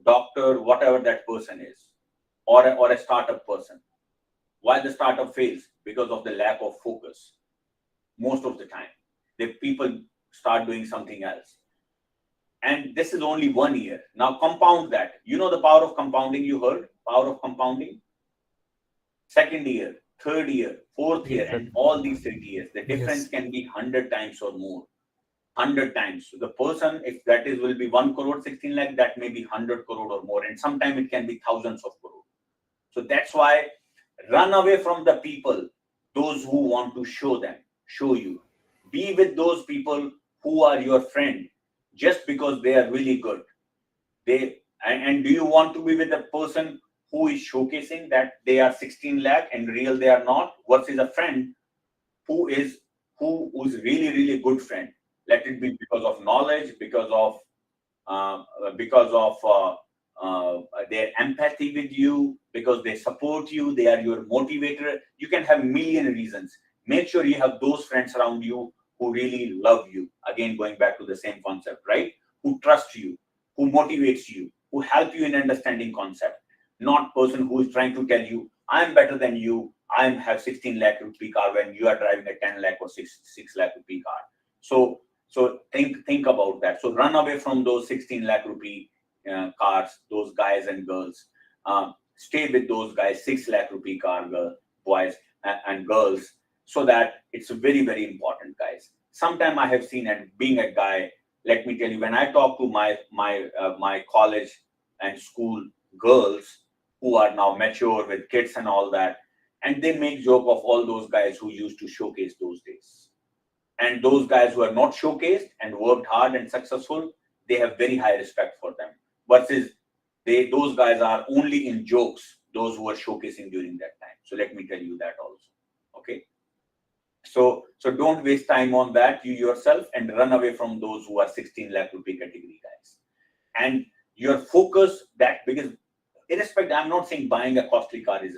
doctor, whatever that person is, or a startup person. Why the startup fails? Because of the lack of focus. Most of the time, the people start doing something else. And this is only 1 year. Now compound that. You know the power of compounding, you heard? Power of compounding. Second year, third year, fourth year, Yes, sir. and all these 30 years, the difference Yes. can be 100 times or more. 100 times. So the person, if that is will be 1 crore 16 lakh, that may be 100 crore or more. And sometimes it can be thousands of crore. So that's why run away from the people, those who want to show you. Be with those people who are your friend just because they are really good. And do you want to be with a person who is showcasing that they are 16 lakh and real they are not, versus a friend who is really really good friend? Let it be because of knowledge, because of uh, because of their empathy with you, because they support you, they are your motivator. You can have million reasons. Make sure you have those friends around you who really love you. Again, going back to the same concept, right? Who trust you, who motivates you, who help you in understanding concept. Not person who is trying to tell you, I'm better than you, I have 16 lakh rupee car when you are driving a 10 lakh or 6 lakh rupee car. So think about that. So run away from those 16 lakh rupee cars, those guys and girls. Stay with those guys, 6 lakh rupee car boys and girls, so that it's very very important, guys. Sometime I have seen, and being a guy, let me tell you, when I talk to my college and school girls who are now mature with kids and all that, and they make joke of all those guys who used to showcase those days. And those guys who are not showcased and worked hard and successful, they have very high respect for them. Versus those guys are only in jokes, those who are showcasing during that time. So let me tell you that also. Okay. So don't waste time on that, you yourself, and run away from those who are 16 lakh rupee category guys. And your focus that, because irrespective, I'm not saying buying a costly car is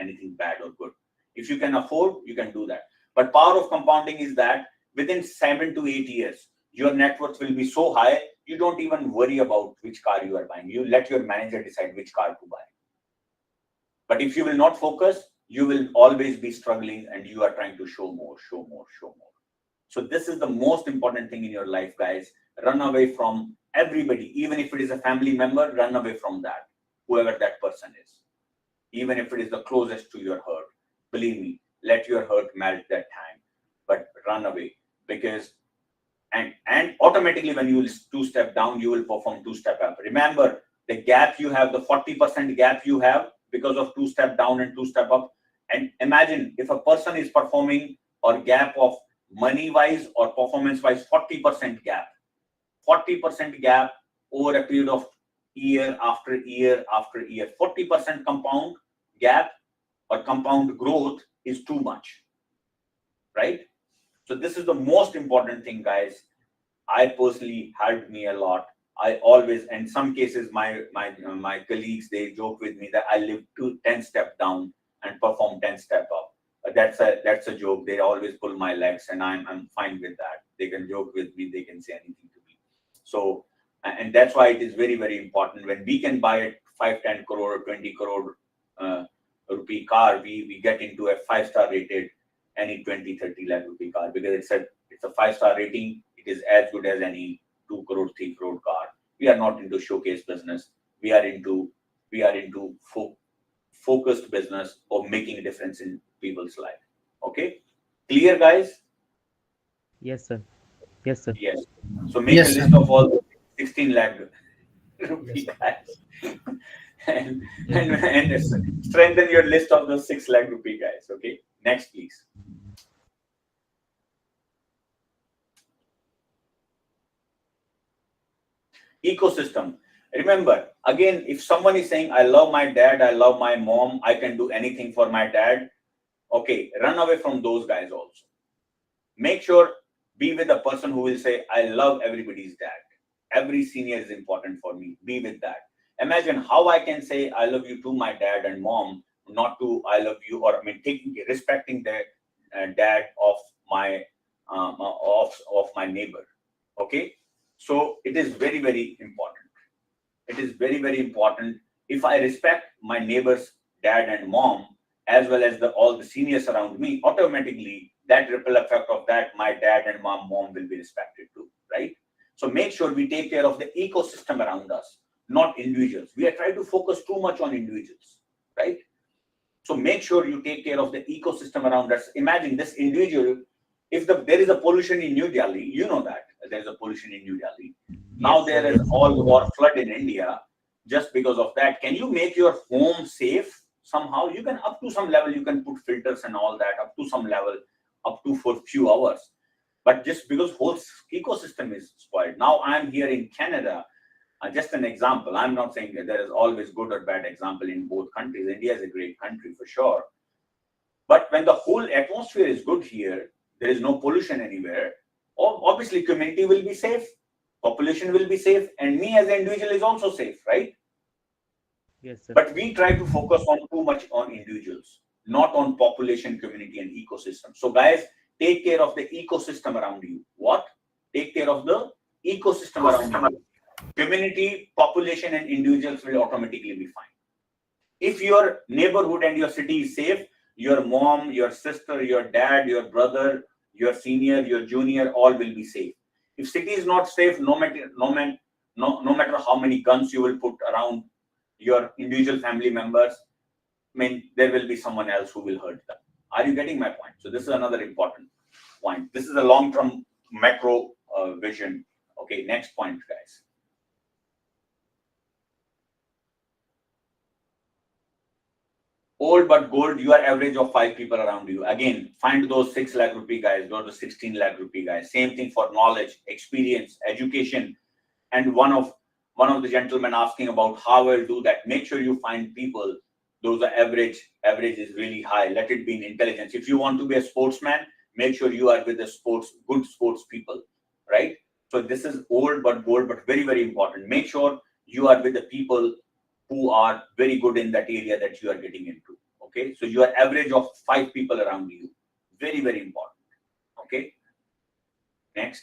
anything bad or good. If you can afford, you can do that. But power of compounding is that within 7 to 8 years, your net worth will be so high, you don't even worry about which car you are buying. You let your manager decide which car to buy. But if you will not focus, you will always be struggling and you are trying to show more. So this is the most important thing in your life, guys. Run away from everybody. Even if it is a family member, run away from that, whoever that person is. Even if it is the closest to your heart, believe me, let your heart melt that time, but run away. Because and automatically when you will 2 step down, you will perform 2 step up. Remember the gap you have, the 40% gap you have because of 2 step down and 2 step up. And imagine if a person is performing or gap of money wise or performance wise 40% gap, 40% gap over a period of year after year after year, 40% compound gap or compound growth is too much, right? So this is the most important thing, guys. I personally helped me a lot. I always, in some cases, my colleagues, they joke with me that I live 10 step down and perform 10 step up. That's a joke. They always pull my legs, and I'm fine with that. They can joke with me. They can say anything to me. So, and that's why it is very very important when we can buy a 5-10 crore or 20 crore rupee car, we get into a 5-star rated any 20-30 lakh rupee car, because it's a 5-star rating. It is as good as any 2 crore 3 crore car. We are not into showcase business. We are into focused business of making a difference in people's life. Okay, clear, guys? Yes, sir. Yes, sir. Yes. So make a Yes, sir. list of all 16 lakh rupee guys and strengthen your list of those 6 lakh rupee guys. Okay, next please. Ecosystem. Remember, again, if someone is saying, I love my dad, I love my mom, I can do anything for my dad, okay, run away from those guys also. Make sure, be with a person who will say, I love everybody's dad. Every senior is important for me. Be with that. Imagine how I can say I love you to my dad and mom, not to I love you, or I mean, respecting the dad of my neighbor. Okay, so it is very very important. It is very very important. If I respect my neighbor's dad and mom as well as all the seniors around me, automatically that ripple effect of that, my dad and mom will be respected too, right? So make sure we take care of the ecosystem around us, not individuals. We are trying to focus too much on individuals, right? So make sure you take care of the ecosystem around us. Imagine this individual, if there is a pollution in New Delhi, you know that there is a pollution in New Delhi. Now there is all war flood in India just because of that. Can you make your home safe somehow? You can, up to some level, you can put filters and all that, up to some level, up to for few hours. But just because whole ecosystem is spoiled. Now I'm here in Canada. Just an example. I'm not saying that there is always good or bad example in both countries. India is a great country for sure. But when the whole atmosphere is good here, there is no pollution anywhere. Obviously, community will be safe, population will be safe, and me as an individual is also safe, right? Yes, sir. But we try to focus on too much on individuals, not on population, community, and ecosystem. So guys, take care of the ecosystem around you. What? Take care of the ecosystem around you. Community, population, and individuals will automatically be fine. If your neighborhood and your city is safe, your mom, your sister, your dad, your brother, your senior, your junior, all will be safe. If city is not safe, no matter how many guns you will put around your individual family members, I mean, there will be someone else who will hurt them. Are you getting my point? So this is another important point. This is a long-term macro vision. Okay, next point, guys. Old but gold, you are average of 5 people around you. Again, find those 6 lakh rupee guys, those 16 lakh rupee guys. Same thing for knowledge, experience, education. And one of the gentlemen asking about how I'll do that. Make sure you find people, those are average is really high. Let it be in intelligence. If you want to be a sportsman, make sure you are with the good sports people, right? So this is old but gold, but very, very important. Make sure you are with the people who are very good in that area that you are getting into. Okay, so you are average of 5 people around you. Very, very important. Okay, next.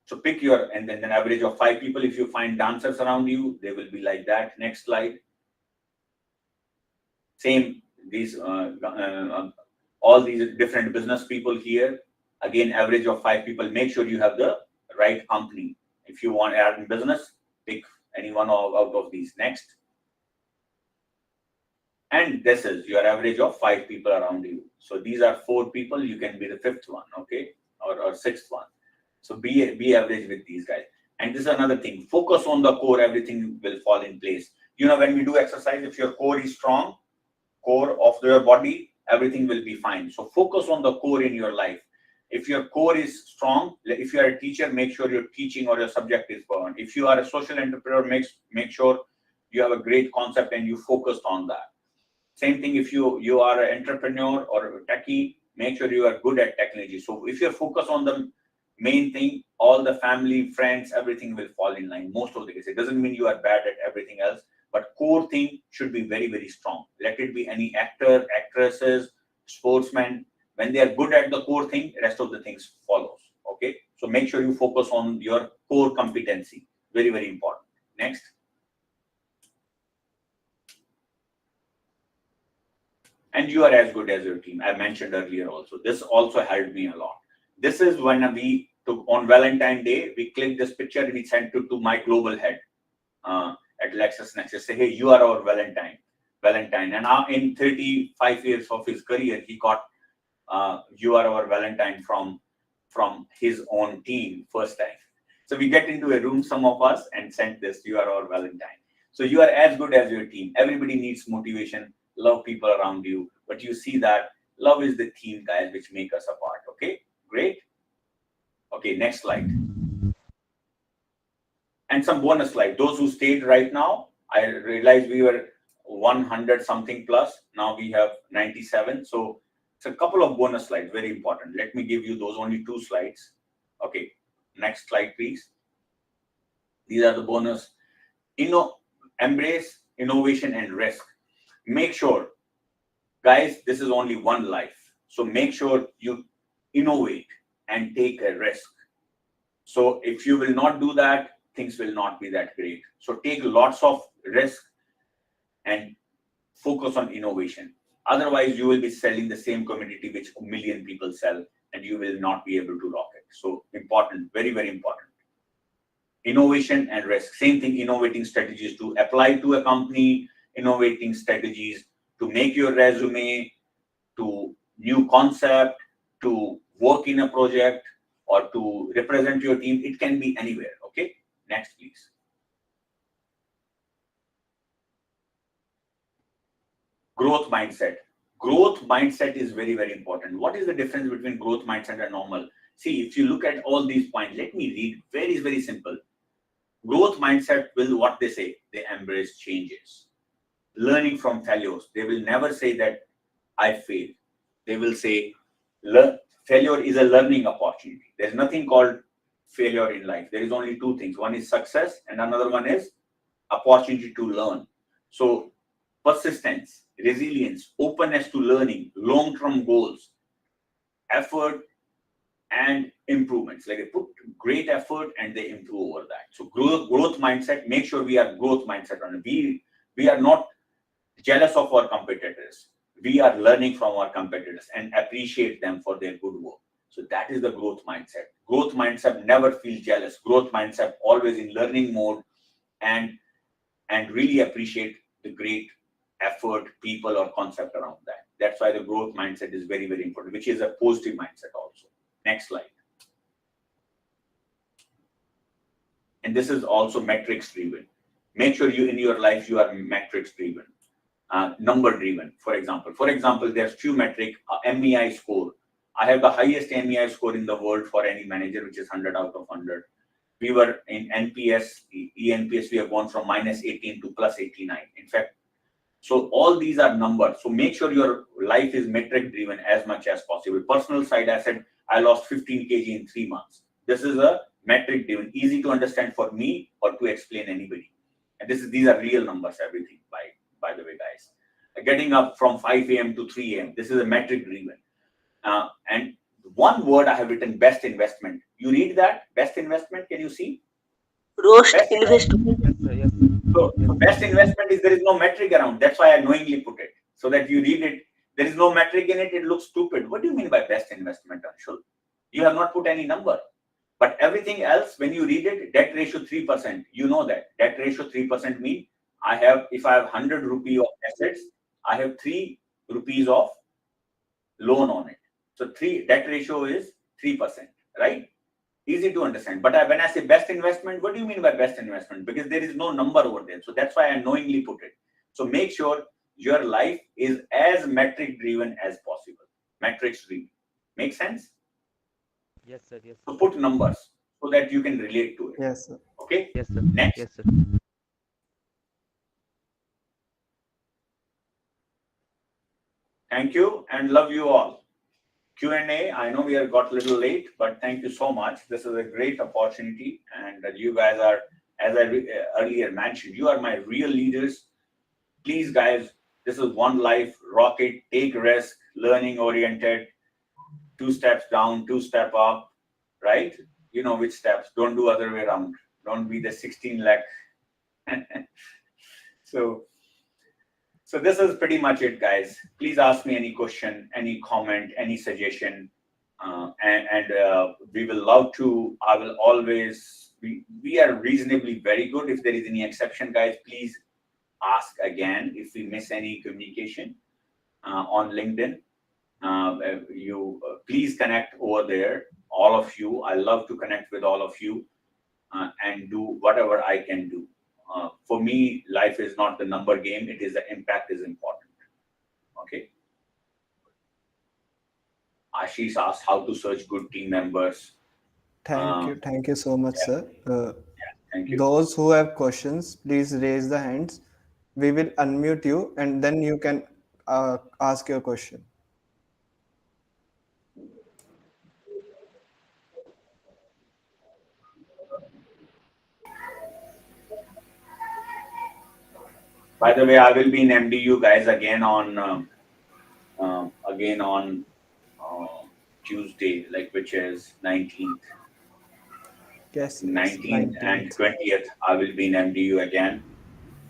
So pick your, and then an average of 5 people. If you find dancers around you, they will be like that. Next slide. Same, these all these different business people here. Again, average of 5 people. Make sure you have the right company. If you want to add in business, pick any one out of these. Next. And this is your average of 5 people around you. So these are 4 people. You can be the 5th one, okay, or 6th one. So be average with these guys. And this is another thing. Focus on the core. Everything will fall in place. You know, when we do exercise, if your core is strong, core of your body, everything will be fine. So focus on the core in your life. If your core is strong, if you are a teacher, make sure your teaching or your subject is firm. If you are a social entrepreneur, make sure you have a great concept and you focused on that. Same thing if you are an entrepreneur or a techie, make sure you are good at technology. So if you're focused on the main thing, all the family, friends, everything will fall in line. Most of the cases. It doesn't mean you are bad at everything else, but core thing should be very, very strong. Let it be any actor, actresses, sportsmen. When they are good at the core thing, rest of the things follows. Okay, so make sure you focus on your core competency. Very, very important. Next. And you are as good as your team. I mentioned earlier also. This also helped me a lot. This is when we took on Valentine's Day, we clicked this picture and we sent it to my global head at LexisNexis. Say, hey, you are our Valentine. And now in 35 years of his career, he got you are our Valentine from his own team first time. So we get into a room, some of us, and sent this, you are our Valentine. So you are as good as your team. Everybody needs motivation, love people around you. But you see that love is the theme, guys, which make us apart. Okay, great. Okay, next slide. And some bonus slide. Those who stayed right now, I realized we were 100 something plus. Now we have 97. So it's a couple of bonus slides, very important. Let me give you those only 2 slides. Okay, next slide, please. These are the bonus. Embrace innovation and risk. Make sure, guys, this is only one life. So make sure you innovate and take a risk. So if you will not do that, things will not be that great. So take lots of risk and focus on innovation. Otherwise, you will be selling the same commodity which a million people sell, and you will not be able to rock it. So important, very, very important. Innovation and risk, same thing. Innovating strategies to apply to a company, innovating strategies to make your resume, to new concept, to work in a project, or to represent your team. It can be anywhere. Okay, next please. Growth mindset. Growth mindset is very, very important. What is the difference between growth mindset and normal? See, if you look at all these points, let me read. Very, very simple. Growth mindset will, what they say, they embrace changes. Learning from failures. They will never say that I failed. They will say failure is a learning opportunity. There's nothing called failure in life. There is only two things. One is success and another one is opportunity to learn. So persistence, resilience, openness to learning, long-term goals, effort, and improvements. Like they put great effort and they improve over that. So growth mindset, make sure we are growth mindset on it. We are not jealous of our competitors. We are learning from our competitors and appreciate them for their good work. So that is the growth mindset. Growth mindset never feel jealous. Growth mindset always in learning mode and really appreciate the great effort, people, or concept around that. That's why the growth mindset is very, very important, which is a positive mindset also. Next slide. And this is also metrics driven. Make sure you in your life you are metrics driven, number driven. For example, there's few metric MEI score. I have the highest MEI score in the world for any manager, which is 100 out of 100. We were in NPS, ENPS, we have gone from -18 to +89. In fact, so all these are numbers. So make sure your life is metric driven as much as possible. Personal side, I said I lost 15 kg in 3 months. This is a metric driven, easy to understand for me or to explain anybody. And these are real numbers, everything, by the way, guys. Getting up from 5 a.m. to 3 a.m. This is a metric driven. And one word I have written, best investment. You read that? Best investment, can you see? Roast investment. Yes. So best investment is there is no metric around. That's why I knowingly put it. So that you read it, there is no metric in it, it looks stupid. What do you mean by best investment, Anshul? You have not put any number. But everything else, when you read it, debt ratio 3%. You know that. Debt ratio 3% means if I have 100 rupee of assets, I have 3 rupees of loan on it. So debt ratio is 3%, right? Easy to understand. But when I say best investment, what do you mean by best investment? Because there is no number over there. So that's why I knowingly put it. So make sure your life is as metric driven as possible. Metrics driven. Make sense? Yes, sir. Yes. So put numbers so that you can relate to it. Yes, sir. Okay? Yes, sir. Next. Yes, sir. Thank you and love you all. Q&A, I know we have got a little late, but thank you so much. This is a great opportunity. And you guys are, as I earlier mentioned, you are my real leaders. Please, guys, this is one life, rock it, take risk, learning oriented, 2 steps down, 2 steps up, right? You know which steps. Don't do other way around. Don't be the 16 lakh. So this is pretty much it, guys. Please ask me any question, any comment, any suggestion, and we will love to. I will always. We are reasonably very good. If there is any exception, guys, please ask again. If we miss any communication on LinkedIn, please connect over there. All of you, I love to connect with all of you and do whatever I can do. For me, life is not the number game. It is the impact is important. Okay. Ashish asked how to search good team members. Thank you so much, sir. Thank you. Those who have questions, please raise the hands. We will unmute you, and then you can ask your question. By the way, I will be in MDU, guys, again on Tuesday, which is 19th. Yes, 19th and 20th, I will be in MDU again.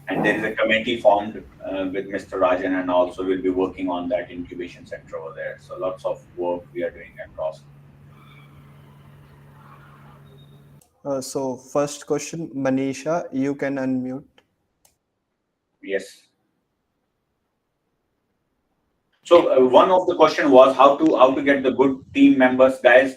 And there is a committee formed with Mr. Rajan, and also we'll be working on that incubation center over there. So lots of work we are doing across. So first question, Manisha, you can unmute. Yes. So one of the question was how to get the good team members, guys.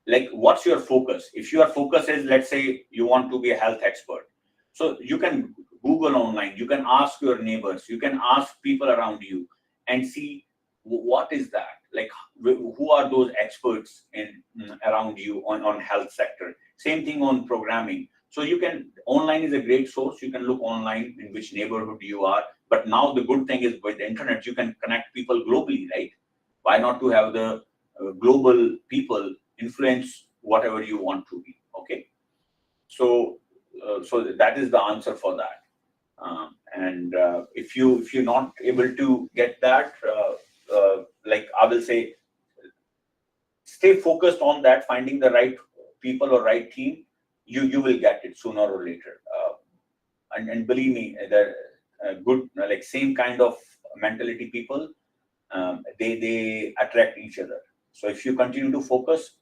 Like, what's your focus? If your focus is, let's say, you want to be a health expert, so you can Google online, you can ask your neighbors, you can ask people around you, and see what is that, like, who are those experts in around you on health sector. Same thing on programming. So you can, online is a great source. You can look online in which neighborhood you are. But now the good thing is, with the internet, you can connect people globally, right? Why not to have the global people influence whatever you want to be? Okay, so so that is the answer for that. And if you're not able to get that, like I will say, stay focused on that, finding the right people or right team. You will get it sooner or later. And believe me, the good, like, same kind of mentality people, they attract each other. So if you continue to focus,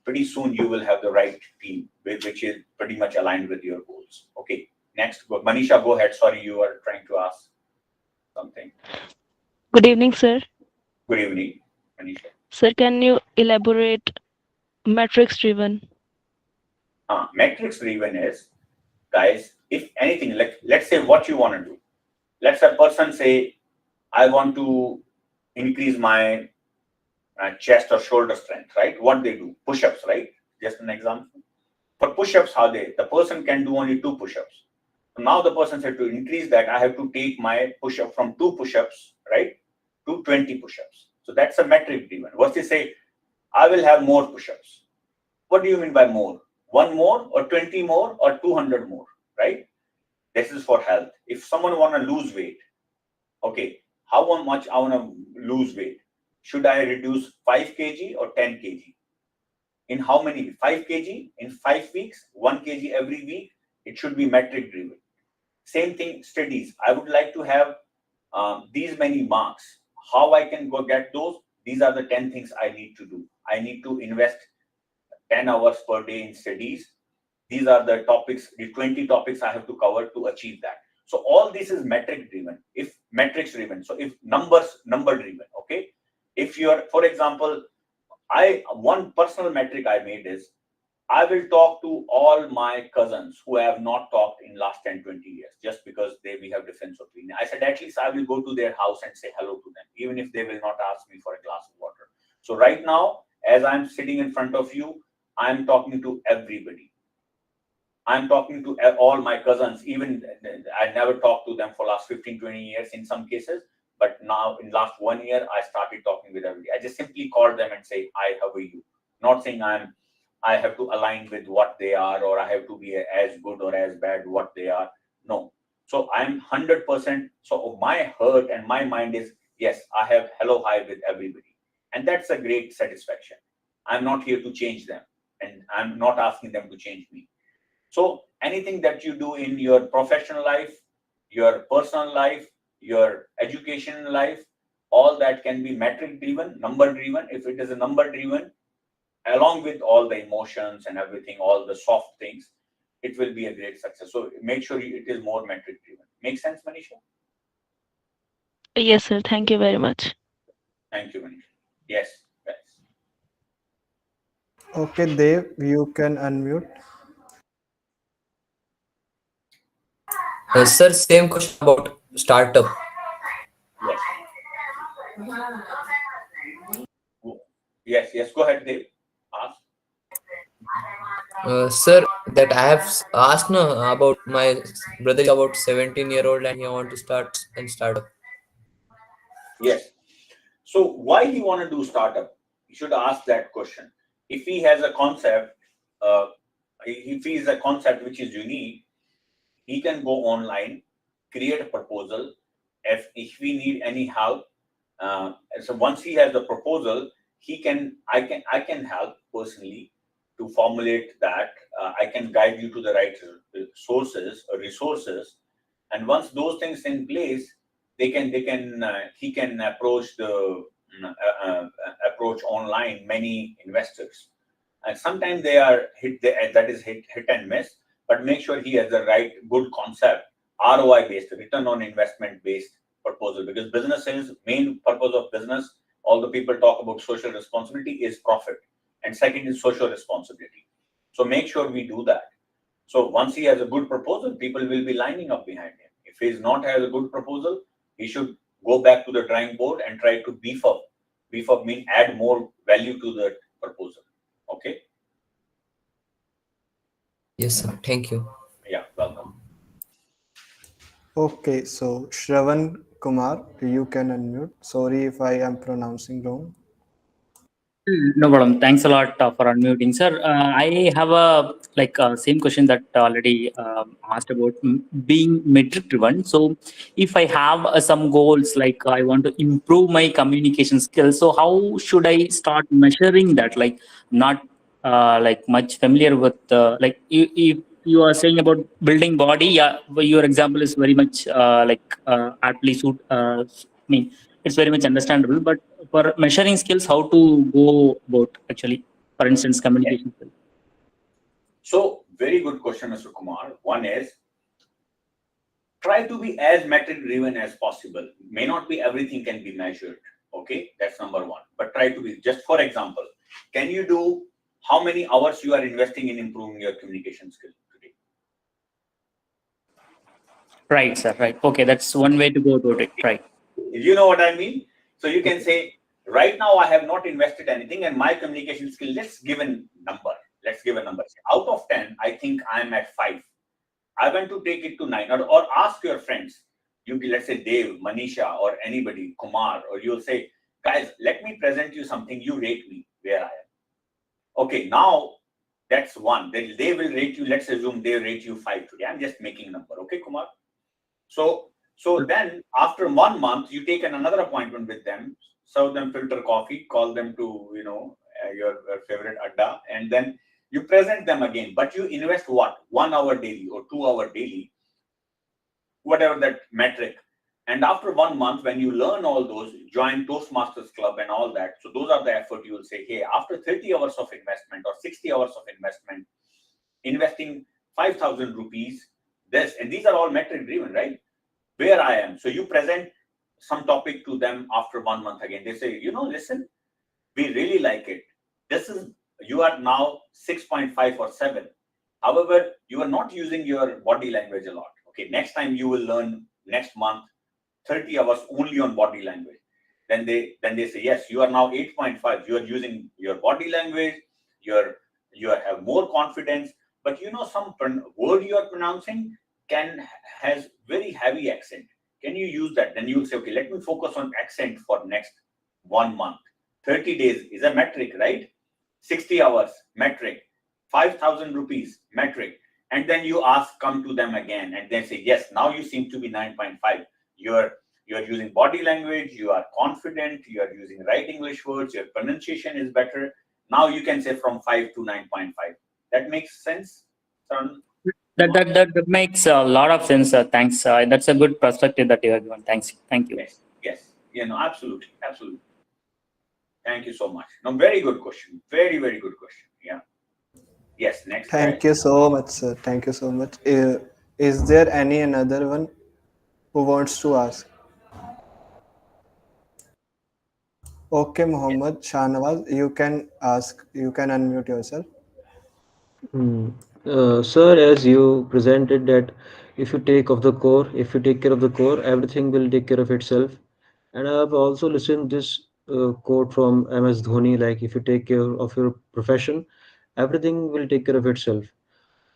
pretty soon you will have the right team, which is pretty much aligned with your goals. Okay, next, Manisha, go ahead. Sorry, you are trying to ask something. Good evening, sir. Good evening, Manisha. Sir, can you elaborate metrics driven? Metrics driven is, guys, if anything, like, let's say what you want to do. Let's a person say, I want to increase my chest or shoulder strength, right? What they do, push-ups, right? Just an example. For push-ups, how the person can do only 2 push-ups. Now the person said, to increase that, I have to take my push-up from 2 push-ups, right, to 20 push-ups. So that's a metric driven. What they say, I will have more push-ups. What do you mean by more? 1 more or 20 more or 200 more, right? This is for health. If someone want to lose weight, okay, how much I want to lose weight? Should I reduce 5 kg or 10 kg? In how many? 5 kg in 5 weeks, 1 kg every week. It should be metric driven. Same thing, studies. I would like to have these many marks. How I can go get those? These are the 10 things I need to do. I need to invest 10 hours per day in studies. These are the topics, the 20 topics I have to cover to achieve that. So all this is metric driven, if metrics driven. So if number driven, okay. If you are, for example, one personal metric I made is, I will talk to all my cousins who I have not talked in last 10, 20 years, just because we have difference of opinion. I said, at least I will go to their house and say hello to them, even if they will not ask me for a glass of water. So right now, as I'm sitting in front of you, I'm talking to everybody. I'm talking to all my cousins. Even I never talked to them for last 15, 20 years in some cases. But now in last 1 year, I started talking with everybody. I just simply called them and say, hi, how are you? Not saying I have to align with what they are, or I have to be as good or as bad what they are. No. So I'm 100%. So my heart and my mind is, yes, I have hello, hi with everybody. And that's a great satisfaction. I'm not here to change them, and I'm not asking them to change me. So anything that you do in your professional life, your personal life, your education life, all that can be metric driven, number driven. If it is a number driven, along with all the emotions and everything, all the soft things, it will be a great success. So make sure it is more metric driven. Make sense, Manisha? Yes, sir. Thank you very much. Thank you, Manisha. Yes, guys. Okay, Dev, you can unmute. Sir, same question about startup. Yes. Yes. Go ahead, Dave. Ask. Sir, that I have asked no, about my brother is about 17-year-old and he want to start and startup. Yes. So why he want to do startup? You should ask that question. If he has a concept, if he is a concept which is unique, he can go online, create a proposal. If we need any help, so once he has the proposal, I can help personally to formulate that. I can guide you to the right sources or resources, and once those things in place, he can approach online many investors, And sometimes they are that is hit and miss, but make sure he has the right good concept, ROI based, return on investment based proposal, because business is main purpose of business. All the people talk about social responsibility is profit, and second is social responsibility. So make sure we do that. So once he has a good proposal, people will be lining up behind him. If he is not has a good proposal, he should go back to the drawing board and try to beef up. Beef up means add more value to the proposal. Okay. Yes, sir. Thank you. Yeah, welcome. Okay, so Shravan Kumar, you can unmute. Sorry if I am pronouncing wrong. No problem. Thanks a lot for unmuting, sir. I have a same question that already asked about being metric driven. So, if I have some goals, like I want to improve my communication skills, so how should I start measuring that? Like, not much familiar with if you are saying about building body, yeah, your example is very much aptly suit. I mean, it's very much understandable, but for measuring skills, how to go about actually, for instance, communication skills? So very good question, Mr. Kumar. One is try to be as metric driven as possible. May not be everything can be measured. Okay, that's number one. But try to be, just for example, can you do how many hours you are investing in improving your communication skill today? Right, sir. Right. Okay, that's one way to go about it. Right. You know what I mean? So you can say, right now I have not invested anything, and my communication skill, let's give a number. Let's give a number. Out of 10, I think I'm at 5. I want to take it to 9. Or ask your friends. You let's say Dave, Manisha, or anybody, Kumar, or you'll say, guys, let me present you something. You rate me where I am. Okay, now that's 1. They will rate you. Let's assume they rate you 5 today. I'm just making a number. Okay, Kumar? So then after 1 month, you take another appointment with them, serve them filter coffee, call them to, your favorite adda, and then you present them again. But you invest what? 1 hour daily or 2 hour daily, whatever that metric. And after 1 month, when you learn all those, join Toastmasters Club and all that. So those are the effort you will say, hey, after 30 hours of investment or 60 hours of investment, investing 5,000 rupees, this, and these are all metric driven, right? Where I am. So you present some topic to them after 1 month again. They say, listen, we really like it. You are now 6.5 or 7. However, you are not using your body language a lot. Okay, next time you will learn next month 30 hours only on body language. Then they say, yes, you are now 8.5. You are using your body language. You have more confidence. But some word you are pronouncing has very heavy accent. Can you use that? Then you will say, okay, let me focus on accent for next 1 month. 30 days is a metric, right? 60 hours metric, 5,000 rupees metric. And then you come to them again and then say, yes, now you seem to be 9.5. You're using body language, you are confident, you are using right English words, your pronunciation is better. Now you can say from 5 to 9.5. That makes sense, Saran? That makes a lot of sense. Thanks. That's a good perspective that you have given. Thanks. Thank you. Yes. Absolutely. Thank you so much. No, very good question. Very, very good question. Yeah. Yes. Next. Thank you so much, sir. Thank you so much. Is there any another one who wants to ask? Okay, Mohammed Shahnawaz, you can ask. You can unmute yourself. Sir, as you presented that if you take care of the core, everything will take care of itself. And I have also listened this quote from MS Dhoni, like if you take care of your profession, everything will take care of itself.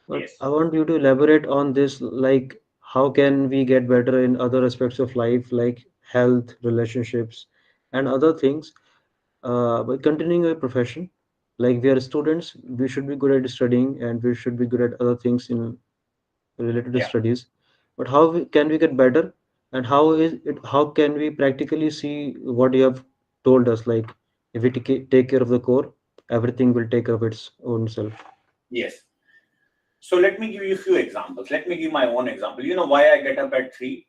But Yes. I want you to elaborate on this, like how can we get better in other aspects of life, like health, relationships, and other things, by continuing a profession. Like we are students, we should be good at studying and we should be good at other things in related to Yeah. studies. But how can we get better, and how can we practically see what you have told us? Like if we take care of the core, everything will take care of its own self. Yes. So let me give you a few examples. Let me give my own example. You know why I get up at 3?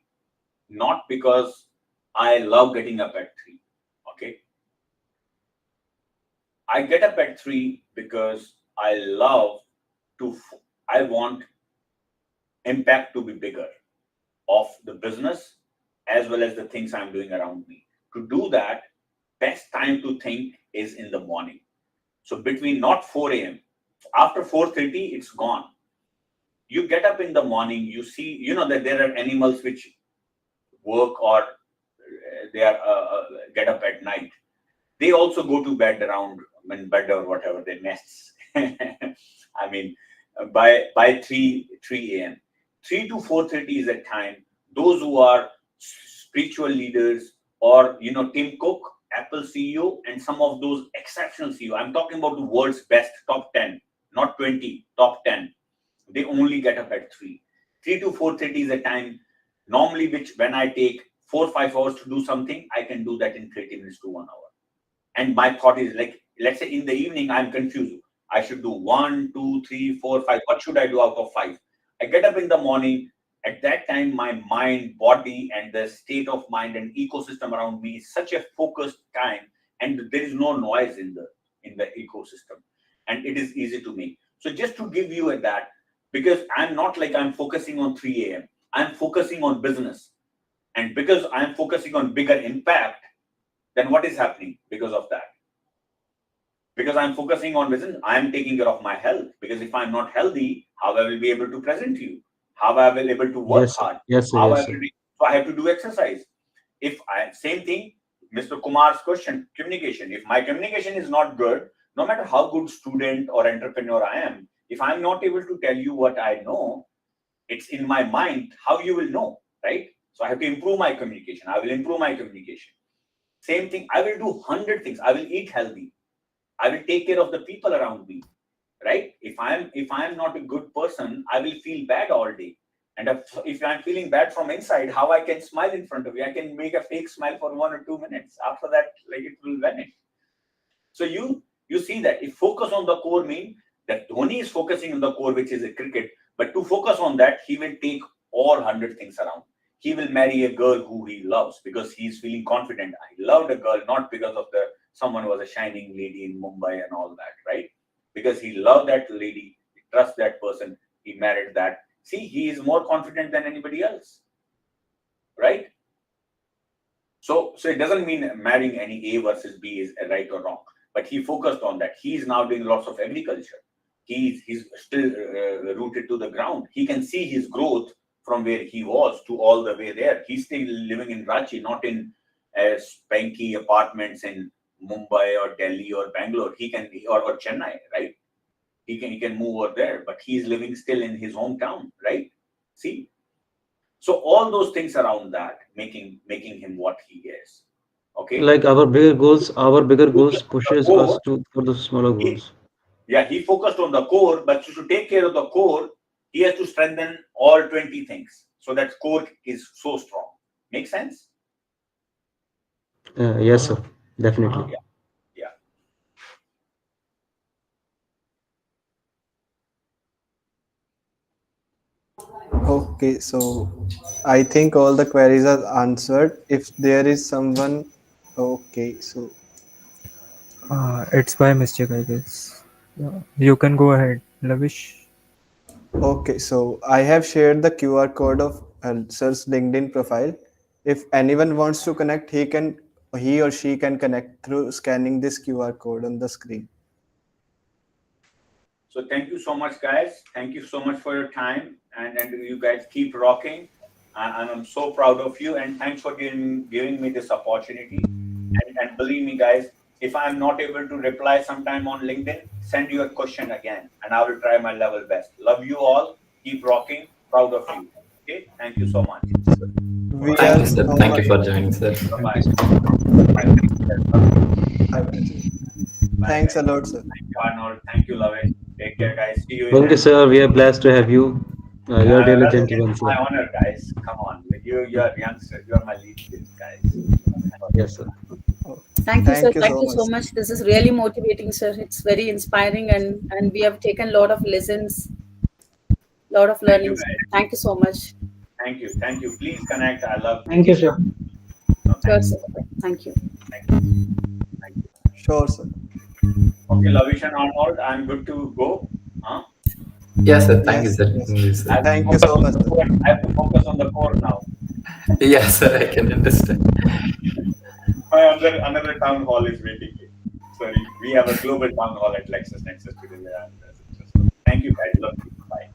Not because I love getting up at 3. Okay. I get up at 3 because I want impact to be bigger of the business as well as the things I'm doing around me. To do that, best time to think is in the morning. So between not 4 a.m. After 4:30, it's gone. You get up in the morning, you see, that there are animals which work or they are get up at night. They also go to bed around bed or whatever they nests. I mean, by 3 a.m. 3 to 4:30 is a time. Those who are spiritual leaders or Tim Cook, Apple CEO, and some of those exceptional CEO. I'm talking about the world's best top 10, not 20, top 10. They only get up at 3. 3 to 4:30 is a time normally which when I take 4-5 hours to do something, I can do that in 30 minutes to 1 hour. And my thought is like, let's say in the evening, I'm confused. I should do 1, 2, 3, 4, 5. What should I do out of 5? I get up in the morning. At that time, my mind, body, and the state of mind and ecosystem around me is such a focused time, and there is no noise in the ecosystem, and it is easy to make. So just to give you that, because I'm not like I'm focusing on 3 a.m. I'm focusing on business, and because I'm focusing on bigger impact, then what is happening because of that? Because I'm focusing on business, I'm taking care of my health. Because if I'm not healthy, how I will be able to present to you? How I will be able to work hard? Yes, sir. How Yes, I sir. will be, so I have to do exercise. Same thing, Mr. Kumar's question, communication. If my communication is not good, no matter how good student or entrepreneur I am, if I'm not able to tell you what I know, it's in my mind, how you will know, right? So I have to improve my communication. I will improve my communication. Same thing, I will do 100 things. I will eat healthy. I will take care of the people around me, right? If I'm not a good person, I will feel bad all day. And if I'm feeling bad from inside, how I can smile in front of you? I can make a fake smile for 1 or 2 minutes. After that, like it will vanish. So you see that if focus on the core mean that Dhoni is focusing on the core, which is a cricket, but to focus on that, he will take all 100 things around. He will marry a girl who he loves because he's feeling confident. I loved a girl not because of someone was a shining lady in Mumbai and all that, right? Because he loved that lady, he trusts that person, he married that. See, he is more confident than anybody else, right? So it doesn't mean marrying any A versus B is right or wrong, but he focused on that. He's now doing lots of agriculture. He's still rooted to the ground. He can see his growth from where he was to all the way there. He's still living in Ranchi, not in spanky apartments in Mumbai or Delhi or Bangalore. He can or Chennai, right? He can move over there, but he's living still in his hometown, right? See, so all those things around that making him what he is. Okay. Like our bigger goals pushes us Core, for the smaller goals. he focused on the core, but to take care of the core, he has to strengthen all 20 things. So that core is so strong. Make sense? Yes, sir. Definitely. Yeah. Okay, so I think all the queries are answered. If there is someone, okay, so It's by mistake, I guess. Yeah. You can go ahead, Lavish. okay, so I have shared the QR code of Sir's LinkedIn profile. If anyone wants to connect, he or she can connect through scanning this QR code on the screen. So thank you so much, guys. Thank you so much for your time, and you guys keep rocking. I'm so proud of you, and thanks for giving me this opportunity. And believe me, guys, if I'm not able to reply sometime on LinkedIn, send your question again, and I will try my level best. Love you all. Keep rocking. Proud of you. Okay. Thank you so much. We Thank are you, sir. so Thank you much. for joining, sir. Bye. Thanks a lot, sir. Thank you, Arnold. Thank you, Lavesh. Take care, guys. See you in Thank you, sir. We are blessed to have you. You are really gentleman, It's sir. my honor, guys. Come on. You are youngsters. You are my leaders, guys. Yes, sir. Thank you, sir. Thank you Thank so you so much. much. This is really motivating, sir. It's very inspiring, and we have taken a lot of lessons, lot of Thank you, learnings. guys. Thank you so much. Thank you. Thank you. Please connect. I love Thank you, meeting you. sir. No, Sure, thank sir. you. Thank you. Thank you. Thank you. Sure, sir. Okay, Lavish and Arnold, I'm good to go. Huh? Yes, sir. Thank you, Yes, sir. yes. Thank you, sir. Thank you so much, sir. I have to focus on the core now. Yes, sir. I can understand. My another town hall is waiting. Sorry, we have a global town hall at LexisNexis today. Thank you, guys. Love you. Bye.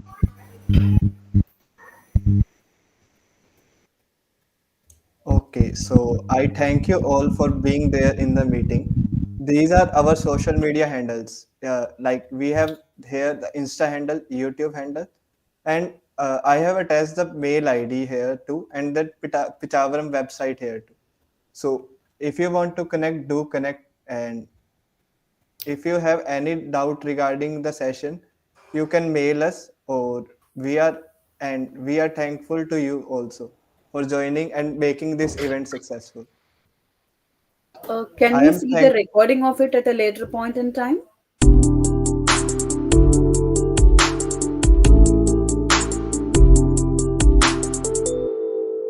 Okay, so I thank you all for being there in the meeting. These are our social media handles. Like we have here the Insta handle, YouTube handle, and I have attached the mail ID here too, and the Pichavaram website here too. So if you want to connect, do connect. And if you have any doubt regarding the session, you can mail us, or we are we are thankful to you also for joining and making this event successful. Can I we am see the thank recording of it at a later point in time?